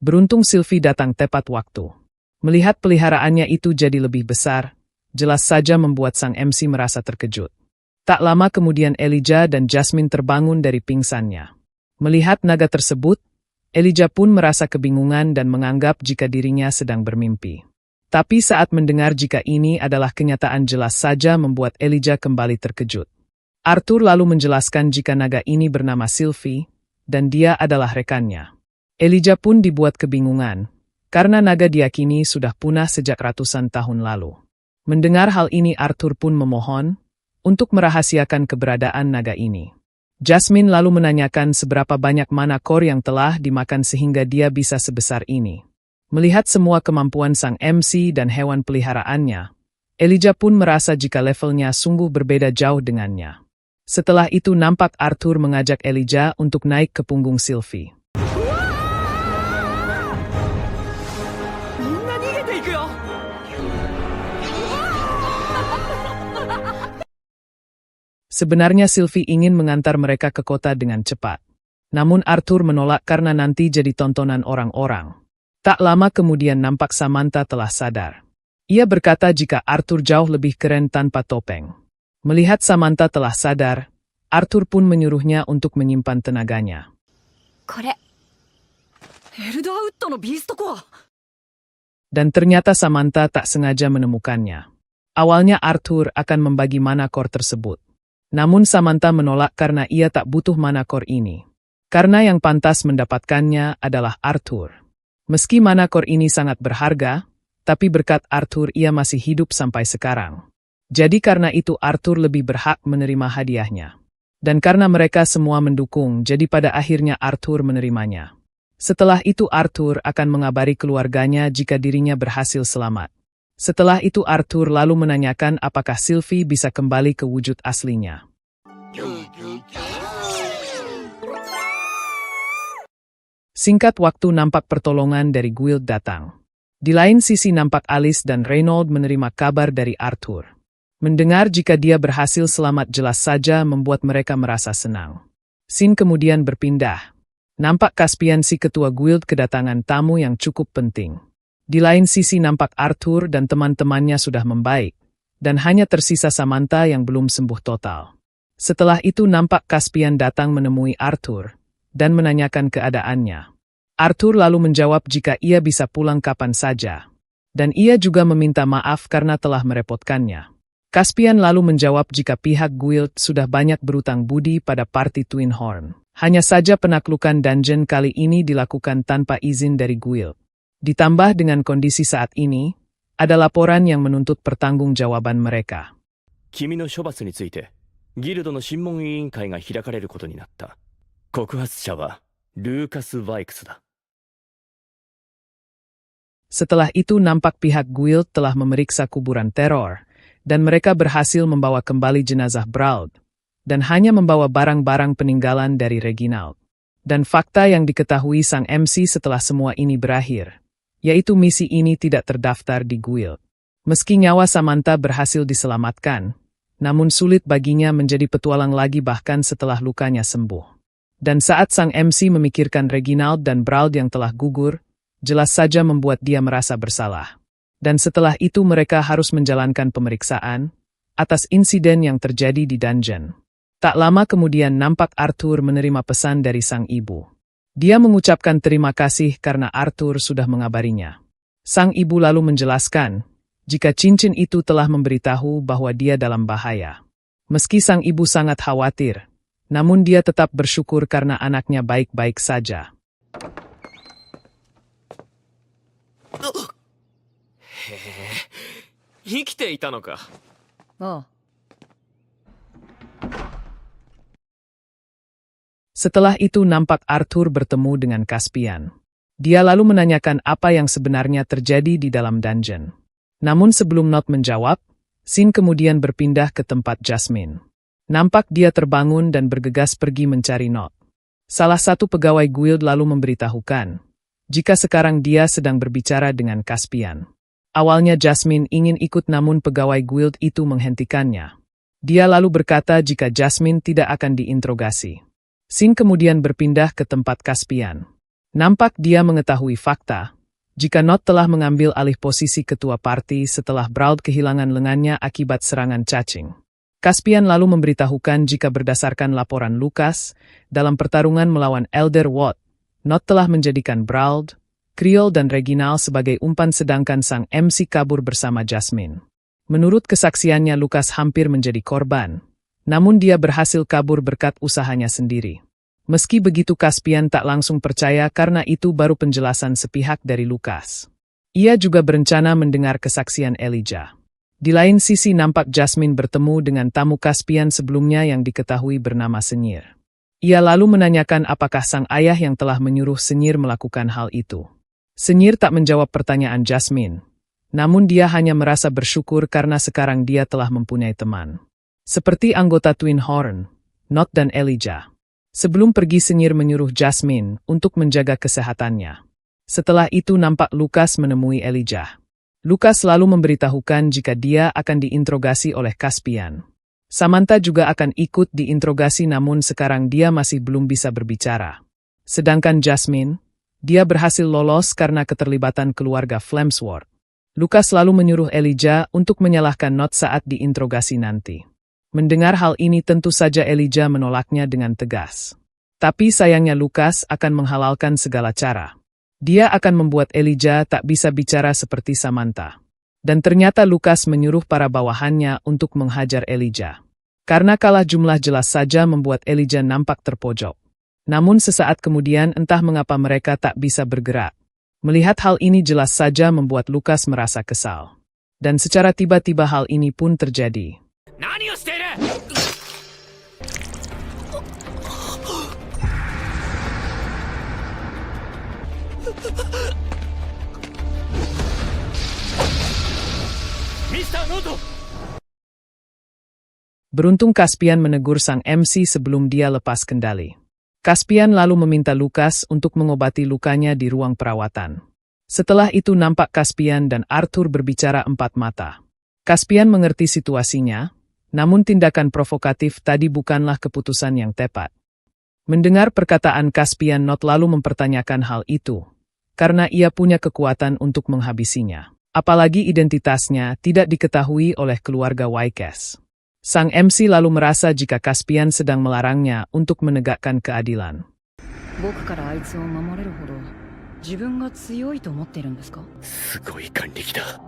Beruntung Sylvie datang tepat waktu. Melihat peliharaannya itu jadi lebih besar, jelas saja membuat sang MC merasa terkejut. Tak lama kemudian Elijah dan Jasmine terbangun dari pingsannya. Melihat naga tersebut, Elijah pun merasa kebingungan dan menganggap jika dirinya sedang bermimpi. Tapi saat mendengar jika ini adalah kenyataan jelas saja membuat Elijah kembali terkejut. Arthur lalu menjelaskan jika naga ini bernama Sylvie, dan dia adalah rekannya. Elijah pun dibuat kebingungan, karena naga diyakini sudah punah sejak ratusan tahun lalu. Mendengar hal ini Arthur pun memohon untuk merahasiakan keberadaan naga ini. Jasmine lalu menanyakan seberapa banyak manakor yang telah dimakan sehingga dia bisa sebesar ini. Melihat semua kemampuan sang MC dan hewan peliharaannya, Elijah pun merasa jika levelnya sungguh berbeda jauh dengannya. Setelah itu nampak Arthur mengajak Elijah untuk naik ke punggung Sylvie. Sebenarnya Sylvie ingin mengantar mereka ke kota dengan cepat. Namun Arthur menolak karena nanti jadi tontonan orang-orang. Tak lama kemudian nampak Samantha telah sadar. Ia berkata jika Arthur jauh lebih keren tanpa topeng. Melihat Samantha telah sadar, Arthur pun menyuruhnya untuk menyimpan tenaganya. Dan ternyata Samantha tak sengaja menemukannya. Awalnya Arthur akan membagi manakor tersebut. Namun Samantha menolak karena ia tak butuh manakor ini. Karena yang pantas mendapatkannya adalah Arthur. Meski manakor ini sangat berharga, tapi berkat Arthur ia masih hidup sampai sekarang. Jadi karena itu Arthur lebih berhak menerima hadiahnya. Dan karena mereka semua mendukung, jadi pada akhirnya Arthur menerimanya. Setelah itu Arthur akan mengabari keluarganya jika dirinya berhasil selamat. Setelah itu Arthur lalu menanyakan apakah Sylvie bisa kembali ke wujud aslinya. Singkat waktu nampak pertolongan dari Guild datang. Di lain sisi nampak Alice dan Reynold menerima kabar dari Arthur. Mendengar jika dia berhasil selamat jelas saja membuat mereka merasa senang. Scene kemudian berpindah. Nampak Caspian si ketua Guild kedatangan tamu yang cukup penting. Di lain sisi nampak Arthur dan teman-temannya sudah membaik, dan hanya tersisa Samantha yang belum sembuh total. Setelah itu nampak Caspian datang menemui Arthur, dan menanyakan keadaannya. Arthur lalu menjawab jika ia bisa pulang kapan saja. Dan ia juga meminta maaf karena telah merepotkannya. Caspian lalu menjawab jika pihak Guild sudah banyak berutang budi pada party Twin Horn. Hanya saja penaklukan dungeon kali ini dilakukan tanpa izin dari guild. Ditambah dengan kondisi saat ini, ada laporan yang menuntut pertanggungjawaban mereka. 君の処罰についてギルドの審問委員会が開かれることになった。告発者はルーカス・ワイクスだ。 Setelah itu nampak pihak guild telah memeriksa kuburan teror, dan mereka berhasil membawa kembali jenazah Brauld, dan hanya membawa barang-barang peninggalan dari Reginald. Dan fakta yang diketahui sang MC setelah semua ini berakhir, yaitu misi ini tidak terdaftar di guild. Meski nyawa Samantha berhasil diselamatkan, namun sulit baginya menjadi petualang lagi bahkan setelah lukanya sembuh. Dan saat sang MC memikirkan Reginald dan Brauld yang telah gugur, jelas saja membuat dia merasa bersalah. Dan setelah itu mereka harus menjalankan pemeriksaan atas insiden yang terjadi di dungeon. Tak lama kemudian nampak Arthur menerima pesan dari sang ibu. Dia mengucapkan terima kasih karena Arthur sudah mengabarinya. Sang ibu lalu menjelaskan jika cincin itu telah memberitahu bahwa dia dalam bahaya. Meski sang ibu sangat khawatir, namun dia tetap bersyukur karena anaknya baik-baik saja. 生きていたのか。ああ。 Setelah itu nampak Arthur bertemu dengan Caspian. Dia lalu menanyakan apa yang sebenarnya terjadi di dalam dungeon. Namun sebelum Not menjawab, Sin kemudian berpindah ke tempat Jasmine. Nampak dia terbangun dan bergegas pergi mencari Not. Salah satu pegawai guild lalu memberitahukan jika sekarang dia sedang berbicara dengan Caspian. Awalnya Jasmine ingin ikut namun pegawai guild itu menghentikannya. Dia lalu berkata jika Jasmine tidak akan diinterogasi. Sin kemudian berpindah ke tempat Caspian. Nampak dia mengetahui fakta jika Not telah mengambil alih posisi ketua parti setelah Brauld kehilangan lengannya akibat serangan cacing. Caspian lalu memberitahukan jika berdasarkan laporan Lucas, dalam pertarungan melawan Elder Watt, Not telah menjadikan Brauld, Kriol dan Reginald sebagai umpan sedangkan sang MC kabur bersama Jasmine. Menurut kesaksiannya Lucas hampir menjadi korban, namun dia berhasil kabur berkat usahanya sendiri. Meski begitu Caspian tak langsung percaya karena itu baru penjelasan sepihak dari Lucas. Ia juga berencana mendengar kesaksian Elijah. Di lain sisi nampak Jasmine bertemu dengan tamu Caspian sebelumnya yang diketahui bernama Senyir. Ia lalu menanyakan apakah sang ayah yang telah menyuruh Senyir melakukan hal itu. Senyir tak menjawab pertanyaan Jasmine, namun dia hanya merasa bersyukur karena sekarang dia telah mempunyai teman. Seperti anggota Twin Horn, Not dan Elijah. Sebelum pergi Senyir menyuruh Jasmine untuk menjaga kesehatannya. Setelah itu nampak Lucas menemui Elijah. Lucas lalu memberitahukan jika dia akan diinterogasi oleh Caspian. Samantha juga akan ikut diinterogasi namun sekarang dia masih belum bisa berbicara. Sedangkan Jasmine, dia berhasil lolos karena keterlibatan keluarga Flamesworth. Lucas lalu menyuruh Elijah untuk menyalahkan Not saat diinterogasi nanti. Mendengar hal ini tentu saja Elijah menolaknya dengan tegas. Tapi sayangnya Lucas akan menghalalkan segala cara. Dia akan membuat Elijah tak bisa bicara seperti Samantha. Dan ternyata Lucas menyuruh para bawahannya untuk menghajar Elijah. Karena kalah jumlah jelas saja membuat Elijah nampak terpojok. Namun sesaat kemudian entah mengapa mereka tak bisa bergerak. Melihat hal ini jelas saja membuat Lucas merasa kesal. Dan secara tiba-tiba hal ini pun terjadi. 何をしている。ミスターノート。 Beruntung Caspian menegur sang MC sebelum dia lepas kendali. Caspian lalu meminta Lucas untuk mengobati lukanya di ruang perawatan. Setelah itu nampak Caspian dan Arthur berbicara empat mata. Caspian mengerti situasinya, namun tindakan provokatif tadi bukanlah keputusan yang tepat. Mendengar perkataan Caspian, Not lalu mempertanyakan hal itu, karena ia punya kekuatan untuk menghabisinya. Apalagi identitasnya tidak diketahui oleh keluarga Wykes. Sang MC lalu merasa jika Caspian sedang melarangnya untuk menegakkan keadilan. 僕からあいつを守れるほど自分が強いと思っているんですか？すごい眼力だ。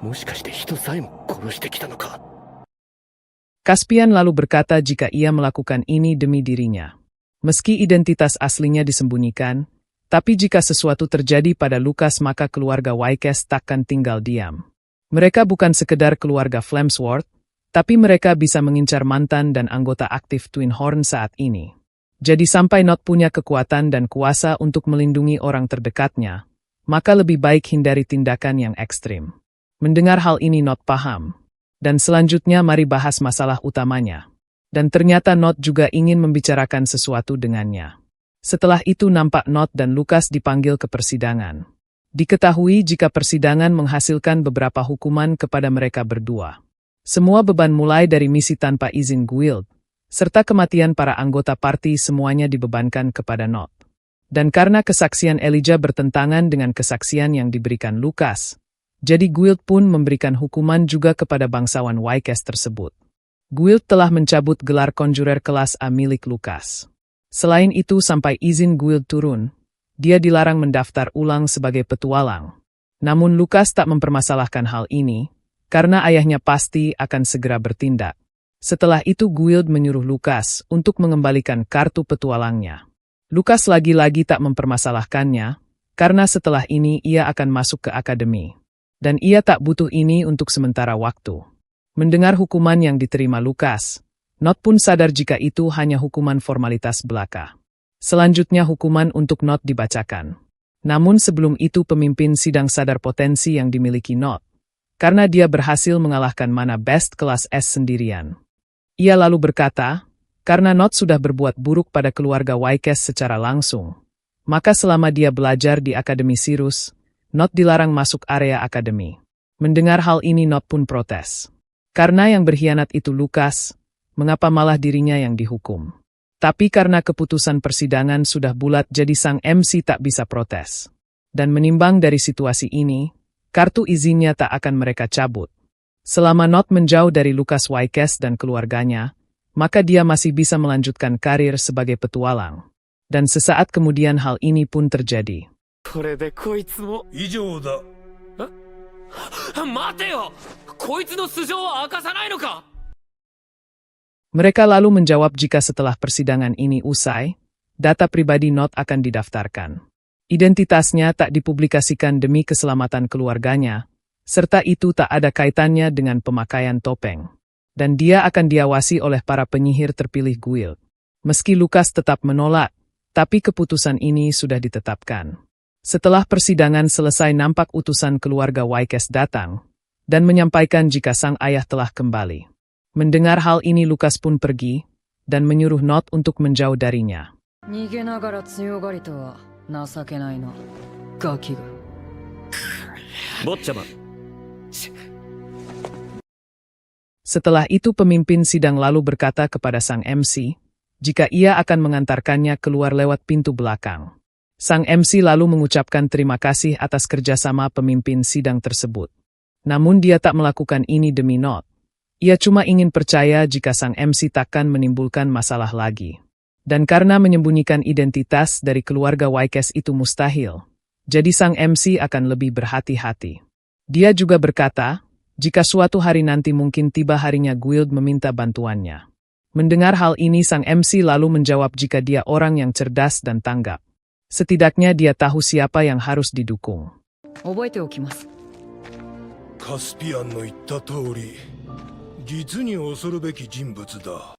もしかして人さえも殺してきたのか。 Caspian lalu berkata jika ia melakukan ini demi dirinya. Meski identitas aslinya disembunyikan, tapi jika sesuatu terjadi pada Lucas maka keluarga Wykes takkan tinggal diam. Mereka bukan sekedar keluarga Flamesworth, tapi mereka bisa mengincar mantan dan anggota aktif Twin Horn saat ini. Jadi sampai Not punya kekuatan dan kuasa untuk melindungi orang terdekatnya, maka lebih baik hindari tindakan yang ekstrim. Mendengar hal ini Not paham. Dan selanjutnya mari bahas masalah utamanya. Dan ternyata Not juga ingin membicarakan sesuatu dengannya. Setelah itu nampak Not dan Lucas dipanggil ke persidangan. Diketahui jika persidangan menghasilkan beberapa hukuman kepada mereka berdua. Semua beban mulai dari misi tanpa izin guild, serta kematian para anggota parti semuanya dibebankan kepada Not. Dan karena kesaksian Elijah bertentangan dengan kesaksian yang diberikan Lucas, jadi guild pun memberikan hukuman juga kepada bangsawan Wykes tersebut. Guild telah mencabut gelar Conjurer kelas A milik Lucas. Selain itu sampai izin guild turun, dia dilarang mendaftar ulang sebagai petualang. Namun Lucas tak mempermasalahkan hal ini, karena ayahnya pasti akan segera bertindak. Setelah itu guild menyuruh Lucas untuk mengembalikan kartu petualangnya. Lucas lagi-lagi tak mempermasalahkannya, karena setelah ini ia akan masuk ke akademi. Dan ia tak butuh ini untuk sementara waktu. Mendengar hukuman yang diterima Lucas, Not pun sadar jika itu hanya hukuman formalitas belaka. Selanjutnya hukuman untuk Not dibacakan. Namun sebelum itu pemimpin sidang sadar potensi yang dimiliki Not, karena dia berhasil mengalahkan Mana Best kelas S sendirian. Ia lalu berkata, karena Not sudah berbuat buruk pada keluarga Wykes secara langsung, maka selama dia belajar di Akademi Sirus, Not dilarang masuk area akademi. Mendengar hal ini Not pun protes. Karena yang berkhianat itu Lucas, mengapa malah dirinya yang dihukum? Tapi karena keputusan persidangan sudah bulat jadi sang MC tak bisa protes. Dan menimbang dari situasi ini, kartu izinnya tak akan mereka cabut. Selama Not menjauh dari Lucas Wykes dan keluarganya, maka dia masih bisa melanjutkan karir sebagai petualang. Dan sesaat kemudian hal ini pun terjadi. これでこいつも以上だ。待てよ、こいつの素性を明かさないのか。 Mereka lalu menjawab jika setelah persidangan ini usai, data pribadi Not akan didaftarkan. Identitasnya tak dipublikasikan demi keselamatan keluarganya, serta itu tak ada kaitannya dengan pemakaian topeng. Dan dia akan diawasi oleh para penyihir terpilih guild. Meski Lucas tetap menolak, tapi keputusan ini sudah ditetapkan. Setelah persidangan selesai nampak utusan keluarga Wykes datang, dan menyampaikan jika sang ayah telah kembali. Mendengar hal ini Lucas pun pergi, dan menyuruh Not untuk menjauh darinya. Botchama. Setelah itu pemimpin sidang lalu berkata kepada sang MC, jika ia akan mengantarkannya keluar lewat pintu belakang. Sang MC lalu mengucapkan terima kasih atas kerjasama pemimpin sidang tersebut. Namun dia tak melakukan ini demi Not. Ia cuma ingin percaya jika sang MC takkan menimbulkan masalah lagi. Dan karena menyembunyikan identitas dari keluarga Wykes itu mustahil, jadi sang MC akan lebih berhati-hati. Dia juga berkata, jika suatu hari nanti mungkin tiba harinya guild meminta bantuannya. Mendengar hal ini sang MC lalu menjawab jika dia orang yang cerdas dan tanggap. Setidaknya dia tahu siapa yang harus didukung. 覚えておきます。カスピアンの言った通り、実に恐るべき人物だ。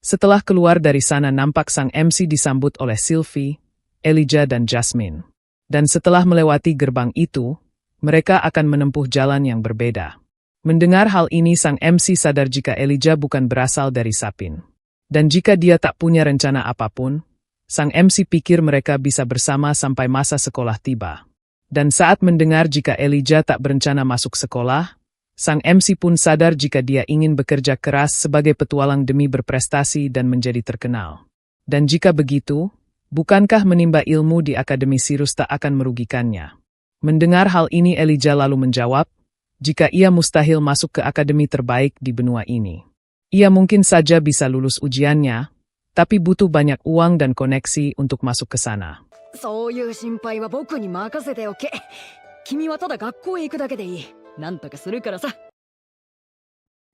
Setelah keluar dari sana nampak sang MC disambut oleh Sylvie, Elijah dan Jasmine. Dan setelah melewati gerbang itu, mereka akan menempuh jalan yang berbeda. Mendengar hal ini sang MC sadar jika Elijah bukan berasal dari Sapin. Dan jika dia tak punya rencana apapun, sang MC pikir mereka bisa bersama sampai masa sekolah tiba. Dan saat mendengar jika Elijah tak berencana masuk sekolah, sang MC pun sadar jika dia ingin bekerja keras sebagai petualang demi berprestasi dan menjadi terkenal. Dan jika begitu, bukankah menimba ilmu di Akademi Sirus tak akan merugikannya? Mendengar hal ini Elijah lalu menjawab, jika ia mustahil masuk ke akademi terbaik di benua ini. Ia mungkin saja bisa lulus ujiannya, tapi butuh banyak uang dan koneksi untuk masuk ke sana. そういう心配は僕に任せておけ。君はただ学校へ行くだけでいい。なんとかするからさ。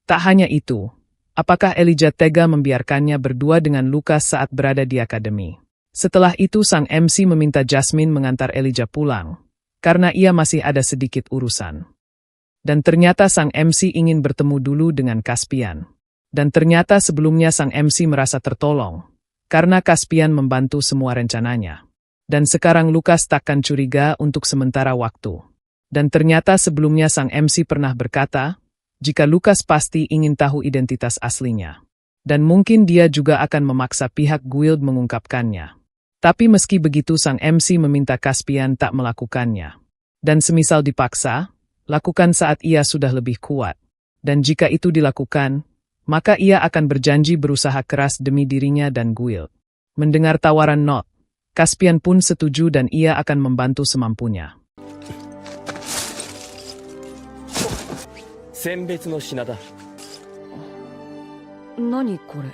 Tak hanya itu, Apakah Elijah tega membiarkannya berdua dengan Lucas saat berada di akademi? Setelah itu sang MC meminta Jasmine mengantar Elijah pulang, karena ia masih ada sedikit urusan. Dan ternyata sang MC ingin bertemu dulu dengan Caspian. Dan ternyata sebelumnya sang MC merasa tertolong, karena Caspian membantu semua rencananya. Dan sekarang Lucas takkan curiga untuk sementara waktu. Dan ternyata sebelumnya sang MC pernah berkata, jika Lucas pasti ingin tahu identitas aslinya. Dan mungkin dia juga akan memaksa pihak guild mengungkapkannya. Tapi meski begitu sang MC meminta Caspian tak melakukannya. Dan semisal dipaksa, lakukan saat ia sudah lebih kuat. Dan jika itu dilakukan, maka ia akan berjanji berusaha keras demi dirinya dan guild. Mendengar tawaran Not, Caspian pun setuju dan ia akan membantu semampunya. 選別の品だ。何これ。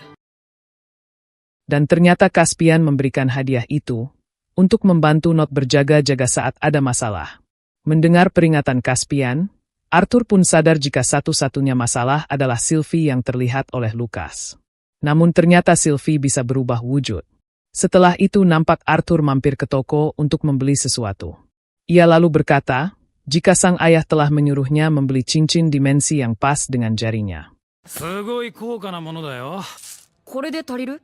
Dan ternyata Caspian memberikan hadiah itu untuk membantu Not berjaga-jaga saat ada masalah. Mendengar peringatan Caspian, Arthur pun sadar jika satu-satunya masalah adalah Sylvie yang terlihat oleh Lucas. Namun ternyata Sylvie bisa berubah wujud. Setelah itu nampak Arthur mampir ke toko untuk membeli sesuatu. Ia lalu berkata, jika sang ayah telah menyuruhnya membeli cincin dimensi yang pas dengan jarinya. すごい高価なものだよ。これで足りる？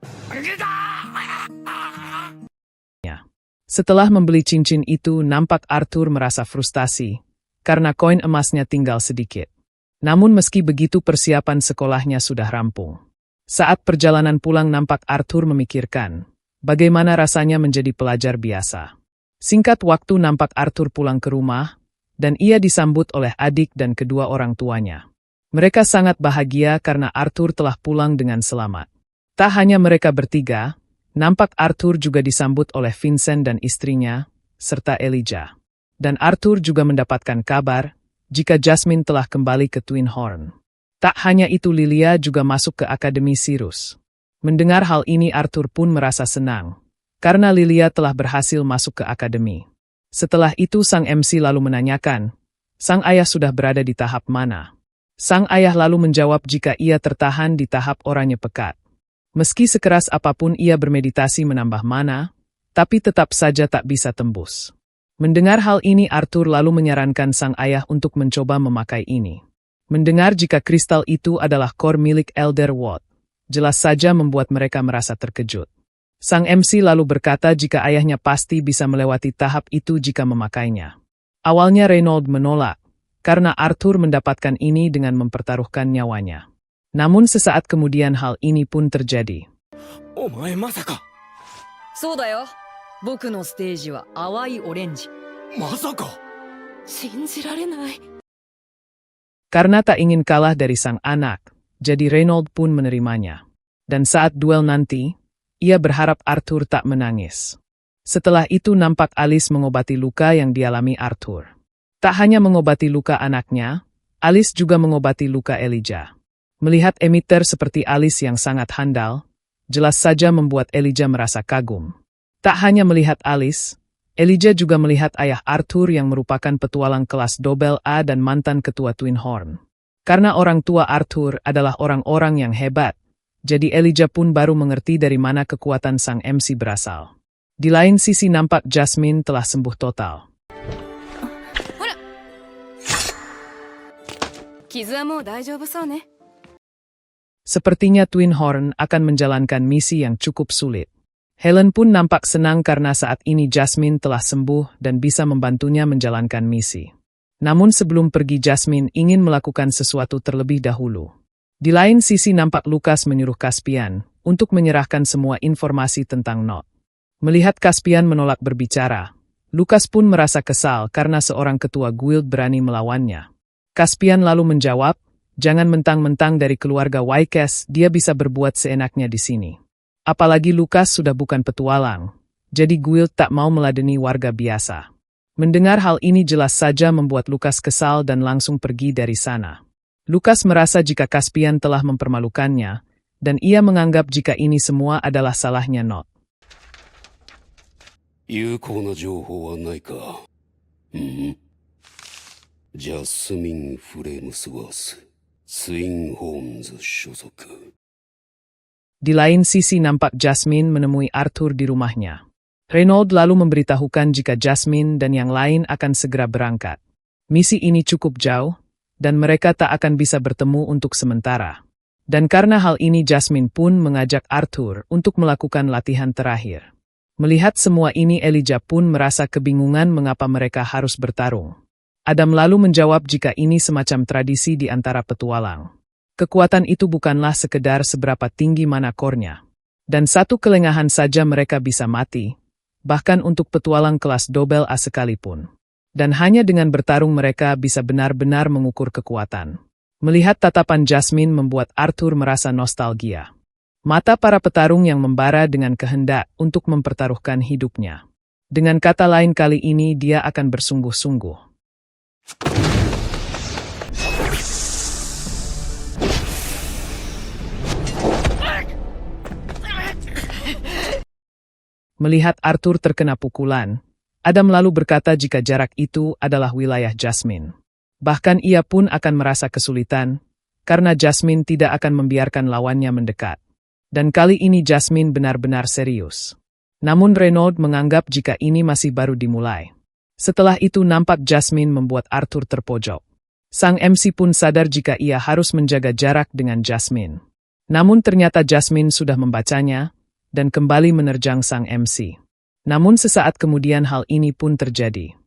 Setelah membeli cincin itu, nampak Arthur merasa frustasi, karena koin emasnya tinggal sedikit. Namun meski begitu persiapan sekolahnya sudah rampung. Saat perjalanan pulang nampak Arthur memikirkan, bagaimana rasanya menjadi pelajar biasa. Singkat waktu nampak Arthur pulang ke rumah, dan ia disambut oleh adik dan kedua orang tuanya. Mereka sangat bahagia karena Arthur telah pulang dengan selamat. Tak hanya mereka bertiga, nampak Arthur juga disambut oleh Vincent dan istrinya, serta Elijah. Dan Arthur juga mendapatkan kabar, jika Jasmine telah kembali ke Twin Horn. Tak hanya itu, Lilia juga masuk ke Akademi Sirus. Mendengar hal ini Arthur pun merasa senang, karena Lilia telah berhasil masuk ke Akademi. Setelah itu sang MC lalu menanyakan, sang ayah sudah berada di tahap mana? Sang ayah lalu menjawab jika ia tertahan di tahap oranye pekat. Meski sekeras apapun ia bermeditasi menambah mana, tapi tetap saja tak bisa tembus. Mendengar hal ini Arthur lalu menyarankan sang ayah untuk mencoba memakai ini. Mendengar jika kristal itu adalah core milik Elder Watt, jelas saja membuat mereka merasa terkejut. Sang MC lalu berkata jika ayahnya pasti bisa melewati tahap itu jika memakainya. Awalnya Reynold menolak, karena Arthur mendapatkan ini dengan mempertaruhkan nyawanya. Namun sesaat kemudian hal ini pun terjadi. お前まさか。そうだよ。僕のステージは淡いオレンジ。まさか。信じられない。 Karena tak ingin kalah dari sang anak, jadi Reynold pun menerimanya. Dan saat duel nanti, ia berharap Arthur tak menangis. Setelah itu nampak Alice mengobati luka yang dialami Arthur. Tak hanya mengobati luka anaknya, Alice juga mengobati luka Elijah. Melihat emiter seperti Alice yang sangat handal, jelas saja membuat Elijah merasa kagum. Tak hanya melihat Alice, Elijah juga melihat ayah Arthur yang merupakan petualang kelas Double A dan mantan ketua Twin Horn. Karena orang tua Arthur adalah orang-orang yang hebat, jadi Elijah pun baru mengerti dari mana kekuatan sang MC berasal. Di lain sisi nampak Jasmine telah sembuh total. 傷はもう大丈夫そうね。 Sepertinya Twin Horn akan menjalankan misi yang cukup sulit. Helen pun nampak senang karena saat ini Jasmine telah sembuh dan bisa membantunya menjalankan misi. Namun sebelum pergi Jasmine ingin melakukan sesuatu terlebih dahulu. Di lain sisi nampak Lucas menyuruh Caspian untuk menyerahkan semua informasi tentang Not. Melihat Caspian menolak berbicara, Lucas pun merasa kesal karena seorang ketua guild berani melawannya. Caspian lalu menjawab, jangan mentang-mentang dari keluarga Wykes dia bisa berbuat seenaknya di sini. Apalagi Lucas sudah bukan petualang, jadi guild tak mau meladeni warga biasa. Mendengar hal ini jelas saja membuat Lucas kesal dan langsung pergi dari sana. Lucas merasa jika Caspian telah mempermalukannya, dan ia menganggap jika ini semua adalah salahnya Not. 有効な情報はないか。ジャスミン・フレームスワース。ツインホーンズ所属。 Di lain sisi nampak Jasmine menemui Arthur di rumahnya. Reynolds lalu memberitahukan jika Jasmine dan yang lain akan segera berangkat. Misi ini cukup jauh, dan mereka tak akan bisa bertemu untuk sementara. Dan karena hal ini Jasmine pun mengajak Arthur untuk melakukan latihan terakhir. Melihat semua ini Elijah pun merasa kebingungan mengapa mereka harus bertarung. Adam lalu menjawab jika ini semacam tradisi di antara petualang. Kekuatan itu bukanlah sekedar seberapa tinggi mana core-nya. Dan satu kelengahan saja mereka bisa mati, bahkan untuk petualang kelas double A sekalipun. Dan hanya dengan bertarung mereka bisa benar-benar mengukur kekuatan. Melihat tatapan Jasmine membuat Arthur merasa nostalgia. Mata para petarung yang membara dengan kehendak untuk mempertaruhkan hidupnya. Dengan kata lain kali ini dia akan bersungguh-sungguh. Melihat Arthur terkena pukulan, Adam lalu berkata jika jarak itu adalah wilayah Jasmine. Bahkan ia pun akan merasa kesulitan, karena Jasmine tidak akan membiarkan lawannya mendekat. Dan kali ini Jasmine benar-benar serius. Namun Reynolds menganggap jika ini masih baru dimulai. Setelah itu nampak Jasmine membuat Arthur terpojok. Sang MC pun sadar jika ia harus menjaga jarak dengan Jasmine. Namun ternyata Jasmine sudah membacanya, dan kembali menerjang sang MC. Namun sesaat kemudian hal ini pun terjadi.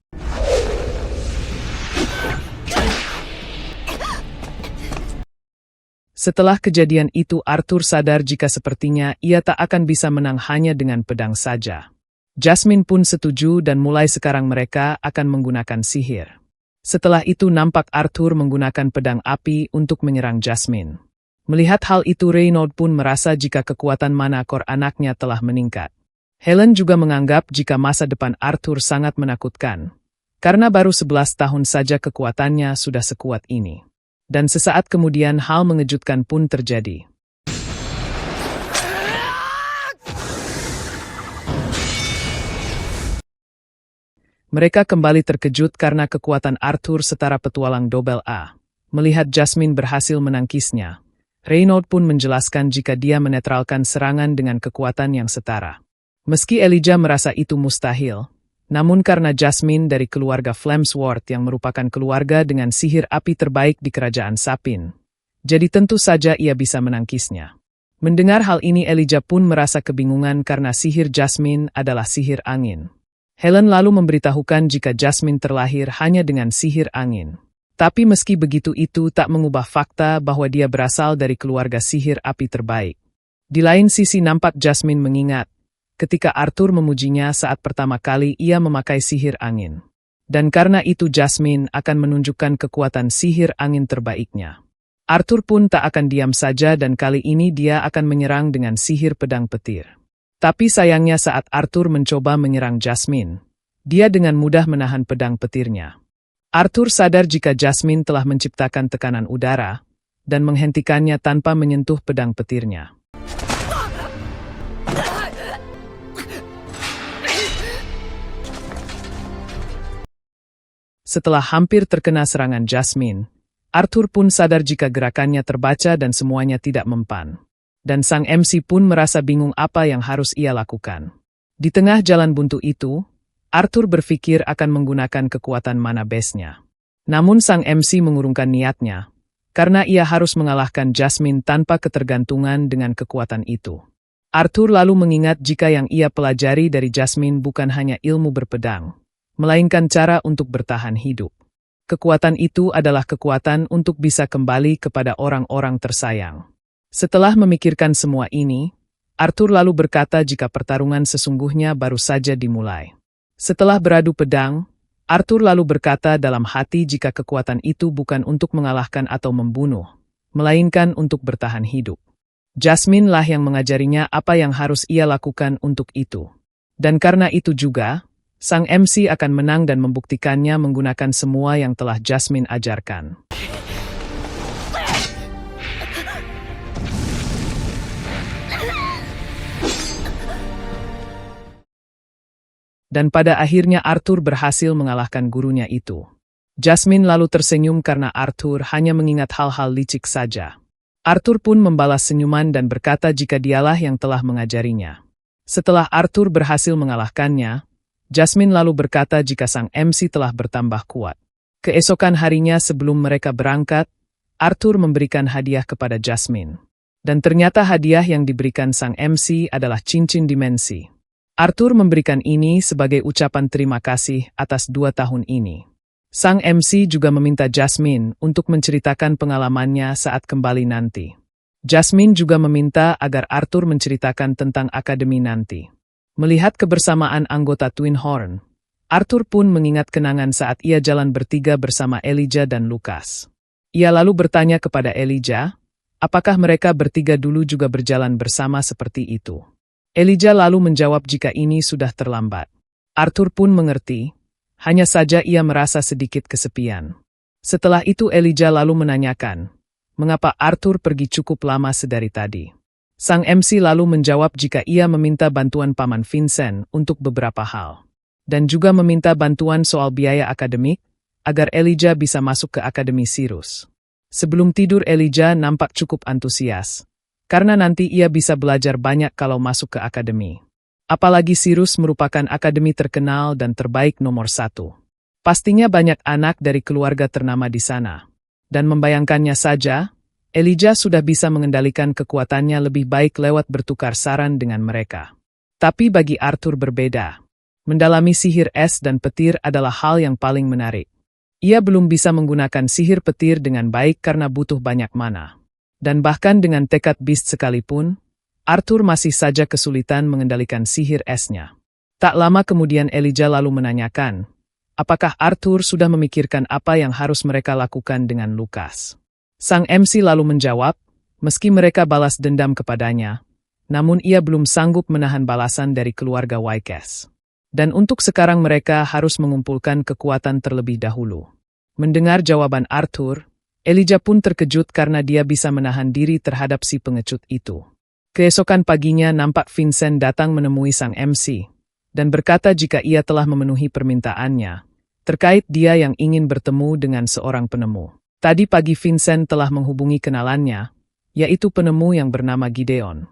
Setelah kejadian itu Arthur sadar jika sepertinya ia tak akan bisa menang hanya dengan pedang saja. Jasmine pun setuju dan mulai sekarang mereka akan menggunakan sihir. Setelah itu nampak Arthur menggunakan pedang api untuk menyerang Jasmine. Melihat hal itu Reynolds pun merasa jika kekuatan mana core anaknya telah meningkat. Helen juga menganggap jika masa depan Arthur sangat menakutkan. Karena baru 11 tahun saja kekuatannya sudah sekuat ini. Dan sesaat kemudian hal mengejutkan pun terjadi. Mereka kembali terkejut karena kekuatan Arthur setara petualang double A. Melihat Jasmine berhasil menangkisnya, Reynolds pun menjelaskan jika dia menetralkan serangan dengan kekuatan yang setara. Meski Elijah merasa itu mustahil, namun karena Jasmine dari keluarga Flamesworth yang merupakan keluarga dengan sihir api terbaik di kerajaan Sapin, jadi tentu saja ia bisa menangkisnya. Mendengar hal ini Elijah pun merasa kebingungan karena sihir Jasmine adalah sihir angin. Helen lalu memberitahukan jika Jasmine terlahir hanya dengan sihir angin. Tapi meski begitu itu tak mengubah fakta bahwa dia berasal dari keluarga sihir api terbaik. Di lain sisi nampak Jasmine mengingat ketika Arthur memujinya saat pertama kali ia memakai sihir angin. Dan karena itu Jasmine akan menunjukkan kekuatan sihir angin terbaiknya. Arthur pun tak akan diam saja dan kali ini dia akan menyerang dengan sihir pedang petir. Tapi sayangnya saat Arthur mencoba menyerang Jasmine, dia dengan mudah menahan pedang petirnya. Arthur sadar jika Jasmine telah menciptakan tekanan udara dan menghentikannya tanpa menyentuh pedang petirnya. Setelah hampir terkena serangan Jasmine, Arthur pun sadar jika gerakannya terbaca dan semuanya tidak mempan. Dan sang MC pun merasa bingung apa yang harus ia lakukan. Di tengah jalan buntu itu, Arthur berpikir akan menggunakan kekuatan mana base-nya. Namun sang MC mengurungkan niatnya, karena ia harus mengalahkan Jasmine tanpa ketergantungan dengan kekuatan itu. Arthur lalu mengingat jika yang ia pelajari dari Jasmine bukan hanya ilmu berpedang, melainkan cara untuk bertahan hidup. Kekuatan itu adalah kekuatan untuk bisa kembali kepada orang-orang tersayang. Setelah memikirkan semua ini, Arthur lalu berkata jika pertarungan sesungguhnya baru saja dimulai. Setelah beradu pedang, Arthur lalu berkata dalam hati jika kekuatan itu bukan untuk mengalahkan atau membunuh, melainkan untuk bertahan hidup. Jasmine lah yang mengajarinya apa yang harus ia lakukan untuk itu. Dan karena itu juga, sang MC akan menang dan membuktikannya menggunakan semua yang telah Jasmine ajarkan. Dan pada akhirnya Arthur berhasil mengalahkan gurunya itu. Jasmine lalu tersenyum karena Arthur hanya mengingat hal-hal licik saja. Arthur pun membalas senyuman dan berkata jika dialah yang telah mengajarinya. Setelah Arthur berhasil mengalahkannya, Jasmine lalu berkata jika sang MC telah bertambah kuat. Keesokan harinya sebelum mereka berangkat, Arthur memberikan hadiah kepada Jasmine. Dan ternyata hadiah yang diberikan sang MC adalah cincin dimensi. Arthur memberikan ini sebagai ucapan terima kasih atas 2 tahun ini. Sang MC juga meminta Jasmine untuk menceritakan pengalamannya saat kembali nanti. Jasmine juga meminta agar Arthur menceritakan tentang akademi nanti. Melihat kebersamaan anggota Twin Horn, Arthur pun mengingat kenangan saat ia jalan bertiga bersama Elijah dan Lucas. Ia lalu bertanya kepada Elijah, apakah mereka bertiga dulu juga berjalan bersama seperti itu. Elijah lalu menjawab jika ini sudah terlambat. Arthur pun mengerti, hanya saja ia merasa sedikit kesepian. Setelah itu Elijah lalu menanyakan, mengapa Arthur pergi cukup lama sedari tadi. Sang MC lalu menjawab jika ia meminta bantuan Paman Vincent untuk beberapa hal. Dan juga meminta bantuan soal biaya akademik, agar Elijah bisa masuk ke Akademi Sirus. Sebelum tidur Elijah nampak cukup antusias, karena nanti ia bisa belajar banyak kalau masuk ke akademi. Apalagi Sirus merupakan akademi terkenal dan terbaik nomor 1. Pastinya banyak anak dari keluarga ternama di sana. Dan membayangkannya saja, Elijah sudah bisa mengendalikan kekuatannya lebih baik lewat bertukar saran dengan mereka. Tapi bagi Arthur berbeda. Mendalami sihir es dan petir adalah hal yang paling menarik. Ia belum bisa menggunakan sihir petir dengan baik karena butuh banyak mana. Dan bahkan dengan tekad beast sekalipun, Arthur masih saja kesulitan mengendalikan sihir esnya. Tak lama kemudian Elijah lalu menanyakan, apakah Arthur sudah memikirkan apa yang harus mereka lakukan dengan Lucas. Sang MC lalu menjawab, meski mereka balas dendam kepadanya, namun ia belum sanggup menahan balasan dari keluarga Wycas. Dan untuk sekarang mereka harus mengumpulkan kekuatan terlebih dahulu. Mendengar jawaban Arthur, Elijah pun terkejut karena dia bisa menahan diri terhadap si pengecut itu. Keesokan paginya nampak Vincent datang menemui sang MC, dan berkata jika ia telah memenuhi permintaannya, terkait dia yang ingin bertemu dengan seorang penemu. Tadi pagi Vincent telah menghubungi kenalannya, yaitu penemu yang bernama Gideon.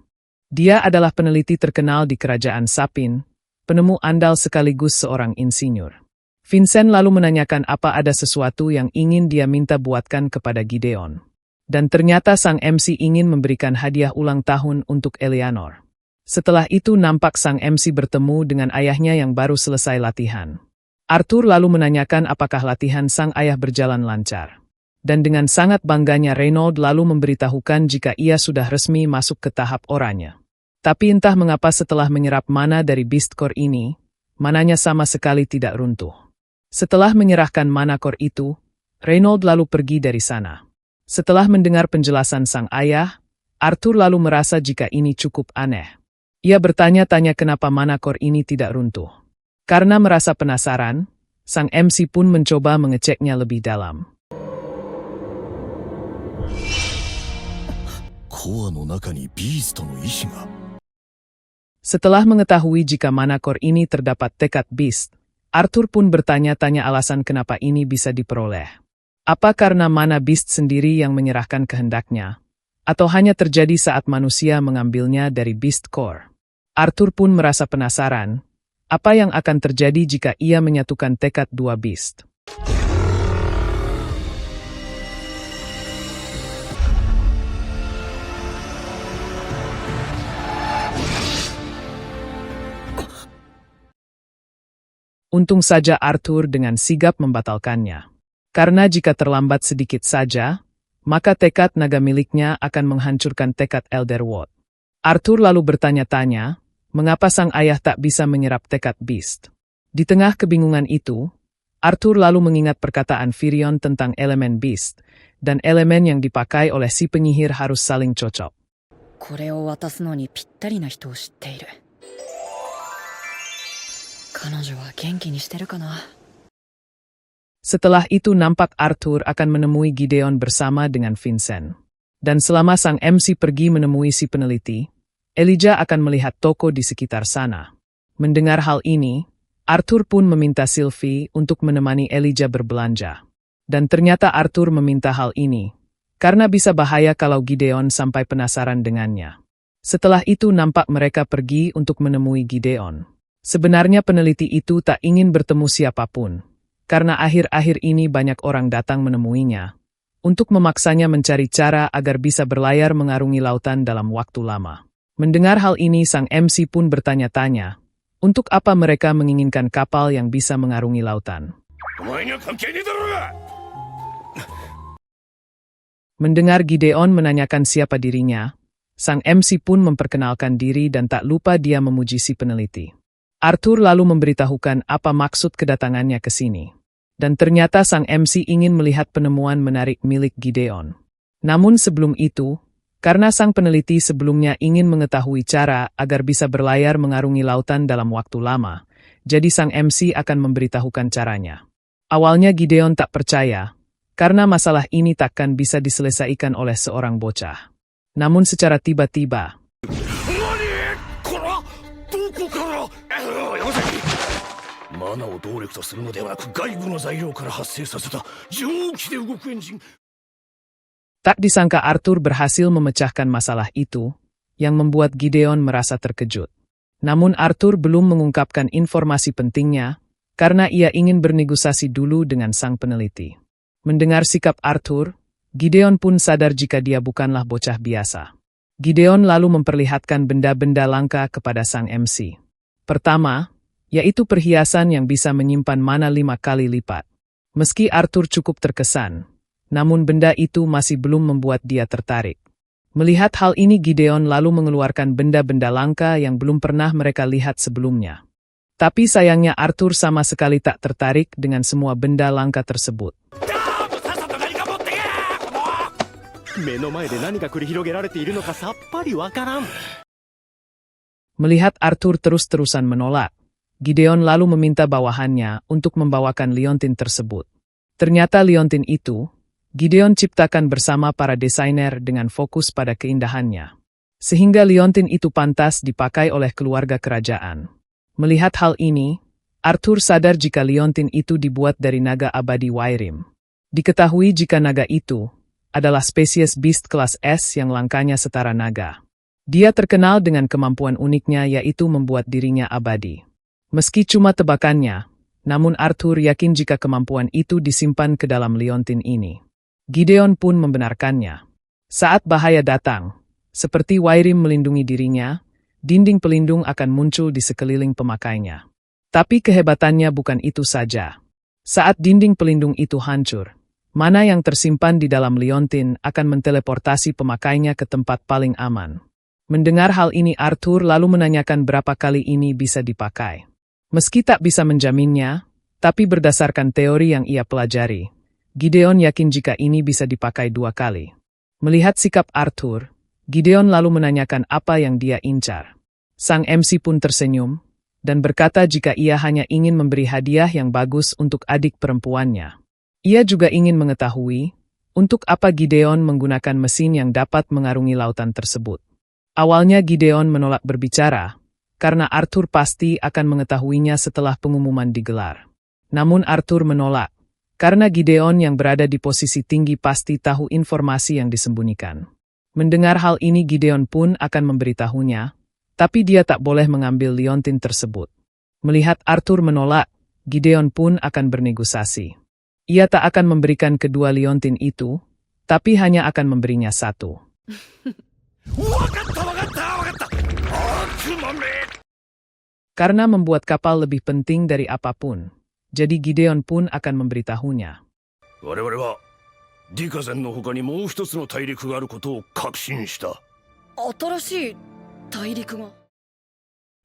Dia adalah peneliti terkenal di kerajaan Sapin, penemu andal sekaligus seorang insinyur. Vincent lalu menanyakan apa ada sesuatu yang ingin dia minta buatkan kepada Gideon. Dan ternyata sang MC ingin memberikan hadiah ulang tahun untuk Eleanor. Setelah itu nampak sang MC bertemu dengan ayahnya yang baru selesai latihan. Arthur lalu menanyakan apakah latihan sang ayah berjalan lancar. Dan dengan sangat bangganya Reynold lalu memberitahukan jika ia sudah resmi masuk ke tahap oranye. Tapi entah mengapa setelah menyerap mana dari Beast Core ini, mananya sama sekali tidak runtuh. Setelah menyerahkan mana core itu, Reynold lalu pergi dari sana. Setelah mendengar penjelasan sang ayah, Arthur lalu merasa jika ini cukup aneh. Ia bertanya-tanya kenapa mana core ini tidak runtuh. Karena merasa penasaran, sang MC pun mencoba mengeceknya lebih dalam. コアの中にビーストの意志が。 Setelah mengetahui jika mana core ini terdapat tekad beast, Arthur pun bertanya-tanya alasan kenapa ini bisa diperoleh. Apa karena mana beast sendiri yang menyerahkan kehendaknya? Atau hanya terjadi saat manusia mengambilnya dari beast core? Arthur pun merasa penasaran, apa yang akan terjadi jika ia menyatukan tekad 2 beast? Untung saja Arthur dengan sigap membatalkannya. Karena jika terlambat sedikit saja, maka tekad naga miliknya akan menghancurkan tekad Elderwood. Arthur lalu bertanya-tanya, mengapa sang ayah tak bisa menyerap tekad beast. Di tengah kebingungan itu, Arthur lalu mengingat perkataan Virion tentang elemen beast, dan elemen yang dipakai oleh si penyihir harus saling cocok. これを渡すのにぴったりな人を知っている。彼女は元気にしてるかな。 Setelah itu nampak Arthur akan menemui Gideon bersama dengan Vincent. Dan selama sang MC pergi menemui si peneliti, Elijah akan melihat toko di sekitar sana. Mendengar hal ini, Arthur pun meminta Sylvie untuk menemani Elijah berbelanja. Dan ternyata Arthur meminta hal ini, karena bisa bahaya kalau Gideon sampai penasaran dengannya. Setelah itu nampak mereka pergi untuk menemui Gideon. Sebenarnya peneliti itu tak ingin bertemu siapapun, karena akhir-akhir ini banyak orang datang menemuinya, untuk memaksanya mencari cara agar bisa berlayar mengarungi lautan dalam waktu lama. Mendengar hal ini sang MC pun bertanya-tanya, untuk apa mereka menginginkan kapal yang bisa mengarungi lautan. Mendengar Gideon menanyakan siapa dirinya, sang MC pun memperkenalkan diri dan tak lupa dia memuji si peneliti. Arthur lalu memberitahukan apa maksud kedatangannya ke sini. Dan ternyata sang MC ingin melihat penemuan menarik milik Gideon. Namun sebelum itu, karena sang peneliti sebelumnya ingin mengetahui cara agar bisa berlayar mengarungi lautan dalam waktu lama, jadi sang MC akan memberitahukan caranya. Awalnya Gideon tak percaya, karena masalah ini takkan bisa diselesaikan oleh seorang bocah. Namun secara tiba-tiba, tak disangka Arthur berhasil memecahkan masalah itu, yang membuat Gideon merasa terkejut. Namun Arthur belum mengungkapkan informasi pentingnya, karena ia ingin bernegosiasi dulu dengan sang peneliti. Mendengar sikap Arthur, Gideon pun sadar jika dia bukanlah bocah biasa. Gideon lalu memperlihatkan benda-benda langka kepada sang MC. Pertama, yaitu perhiasan yang bisa menyimpan mana 5 kali lipat. Meski Arthur cukup terkesan, namun benda itu masih belum membuat dia tertarik. Melihat hal ini Gideon lalu mengeluarkan benda-benda langka yang belum pernah mereka lihat sebelumnya. Tapi sayangnya Arthur sama sekali tak tertarik dengan semua benda langka tersebut. Melihat Arthur terus-terusan menolak, Gideon lalu meminta bawahannya untuk membawakan liontin tersebut. Ternyata liontin itu, Gideon ciptakan bersama para desainer dengan fokus pada keindahannya. Sehingga liontin itu pantas dipakai oleh keluarga kerajaan. Melihat hal ini, Arthur sadar jika liontin itu dibuat dari naga abadi Wairim. Diketahui jika naga itu adalah spesies beast kelas S yang langkanya setara naga. Dia terkenal dengan kemampuan uniknya yaitu membuat dirinya abadi. Meski cuma tebakannya, namun Arthur yakin jika kemampuan itu disimpan ke dalam liontin ini. Gideon pun membenarkannya. Saat bahaya datang, seperti Wairim melindungi dirinya, dinding pelindung akan muncul di sekeliling pemakainya. Tapi kehebatannya bukan itu saja. Saat dinding pelindung itu hancur, mana yang tersimpan di dalam liontin akan menteleportasi pemakainya ke tempat paling aman. Mendengar hal ini Arthur lalu menanyakan berapa kali ini bisa dipakai. Meski tak bisa menjaminnya, tapi berdasarkan teori yang ia pelajari, Gideon yakin jika ini bisa dipakai 2 kali. Melihat sikap Arthur, Gideon lalu menanyakan apa yang dia incar. Sang MC pun tersenyum, dan berkata jika ia hanya ingin memberi hadiah yang bagus untuk adik perempuannya. Ia juga ingin mengetahui, untuk apa Gideon menggunakan mesin yang dapat mengarungi lautan tersebut. Awalnya Gideon menolak berbicara, karena Arthur pasti akan mengetahuinya setelah pengumuman digelar. Namun Arthur menolak, karena Gideon yang berada di posisi tinggi pasti tahu informasi yang disembunyikan. Mendengar hal ini Gideon pun akan memberitahunya, tapi dia tak boleh mengambil liontin tersebut. Melihat Arthur menolak, Gideon pun akan bernegosiasi. Ia tak akan memberikan kedua liontin itu, tapi hanya akan memberinya 1. Karena membuat kapal lebih penting dari apapun, jadi Gideon pun akan memberitahunya.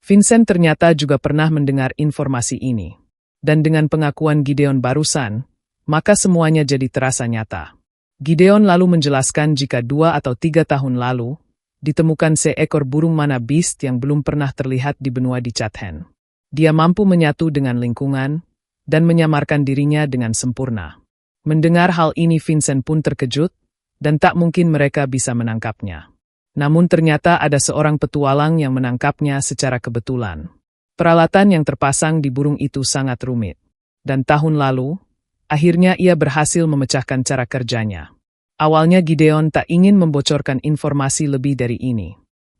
Vincent ternyata juga pernah mendengar informasi ini. Dan dengan pengakuan Gideon barusan, maka semuanya jadi terasa nyata. Gideon lalu menjelaskan jika 2 atau 3 tahun lalu, ditemukan seekor burung mana beast yang belum pernah terlihat di benua di Chatham. Dia mampu menyatu dengan lingkungan, dan menyamarkan dirinya dengan sempurna. Mendengar hal ini Vincent pun terkejut, dan tak mungkin mereka bisa menangkapnya. Namun ternyata ada seorang petualang yang menangkapnya secara kebetulan. Peralatan yang terpasang di burung itu sangat rumit. Dan tahun lalu, Akhirnya ia berhasil memecahkan cara kerjanya. Awalnya Gideon tak ingin membocorkan informasi lebih dari ini.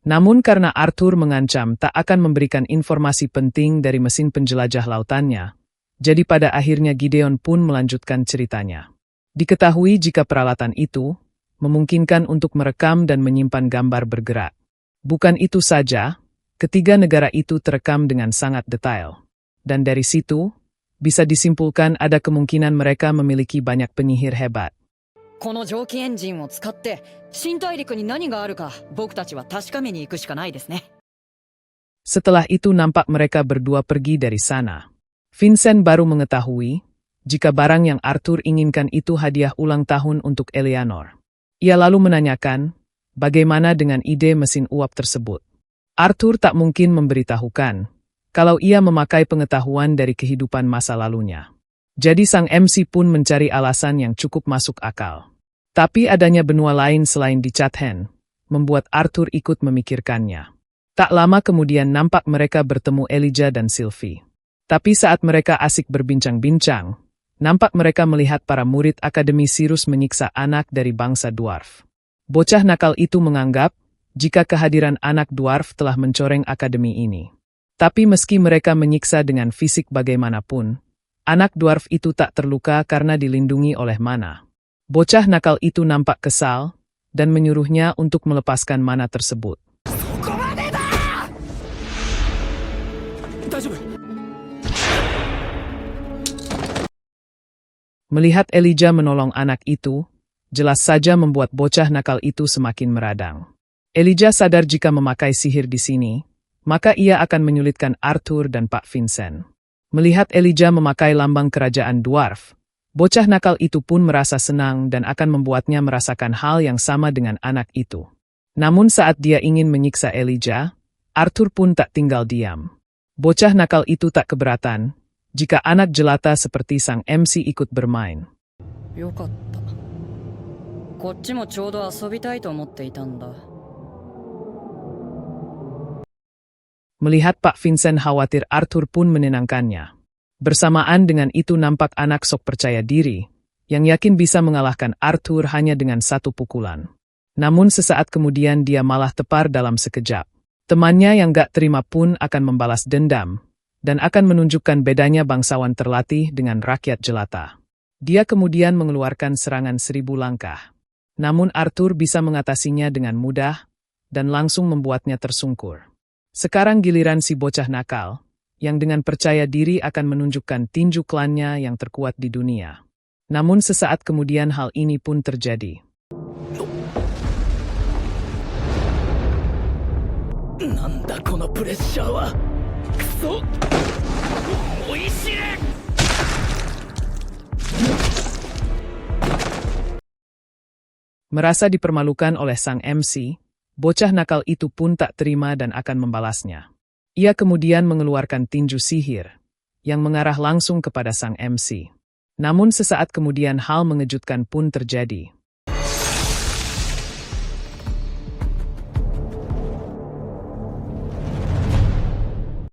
Namun karena Arthur mengancam tak akan memberikan informasi penting dari mesin penjelajah lautannya, jadi pada akhirnya Gideon pun melanjutkan ceritanya. Diketahui jika peralatan itu memungkinkan untuk merekam dan menyimpan gambar bergerak. Bukan itu saja, ketiga negara itu terekam dengan sangat detail. Dan dari situ, bisa disimpulkan ada kemungkinan mereka memiliki banyak penyihir hebat. この蒸気エンジンを使って新大陸に何があるか僕たちは確かめに行くしかないですね。 Setelah itu nampak mereka berdua pergi dari sana. Vincent baru mengetahui jika barang yang Arthur inginkan itu hadiah ulang tahun untuk Eleanor. Ia lalu menanyakan, bagaimana dengan ide mesin uap tersebut. Arthur tak mungkin memberitahukan kalau ia memakai pengetahuan dari kehidupan masa lalunya. Jadi sang MC pun mencari alasan yang cukup masuk akal. Tapi adanya benua lain selain di Chatham membuat Arthur ikut memikirkannya. Tak lama kemudian nampak mereka bertemu Elijah dan Sylvie. Tapi saat mereka asik berbincang-bincang, nampak mereka melihat para murid Akademi Sirus menyiksa anak dari bangsa dwarf. Bocah nakal itu menganggap jika kehadiran anak dwarf telah mencoreng akademi ini. Tapi meski mereka menyiksa dengan fisik bagaimanapun, anak dwarf itu tak terluka karena dilindungi oleh mana. Bocah nakal itu nampak kesal dan menyuruhnya untuk melepaskan mana tersebut. Melihat Elijah menolong anak itu, jelas saja membuat bocah nakal itu semakin meradang. Elijah sadar jika memakai sihir di sini, maka ia akan menyulitkan Arthur dan Pak Vincent. Melihat Elijah memakai lambang kerajaan dwarf, bocah nakal itu pun merasa senang dan akan membuatnya merasakan hal yang sama dengan anak itu. Namun saat dia ingin menyiksa Elijah, Arthur pun tak tinggal diam. Bocah nakal itu tak keberatan jika anak jelata seperti sang MC ikut bermain. よかった。こっちもちょうど遊びたいと思っていたんだ。 Melihat Pak Vincent khawatir, Arthur pun menenangkannya. Bersamaan dengan itu nampak anak sok percaya diri, yang yakin bisa mengalahkan Arthur hanya dengan satu pukulan. Namun sesaat kemudian dia malah tepar dalam sekejap. Temannya yang gak terima pun akan membalas dendam, dan akan menunjukkan bedanya bangsawan terlatih dengan rakyat jelata. Dia kemudian mengeluarkan serangan 1000 langkah. Namun Arthur bisa mengatasinya dengan mudah, dan langsung membuatnya tersungkur. Sekarang giliran si bocah nakal, yang dengan percaya diri akan menunjukkan tinju klannya yang terkuat di dunia. Namun sesaat kemudian hal ini pun terjadi. Nanda kono pressure wa? Kuso! Oishii! Merasa dipermalukan oleh sang MC, bocah nakal itu pun tak terima dan akan membalasnya. Ia kemudian mengeluarkan tinju sihir, yang mengarah langsung kepada sang MC. Namun sesaat kemudian hal mengejutkan pun terjadi.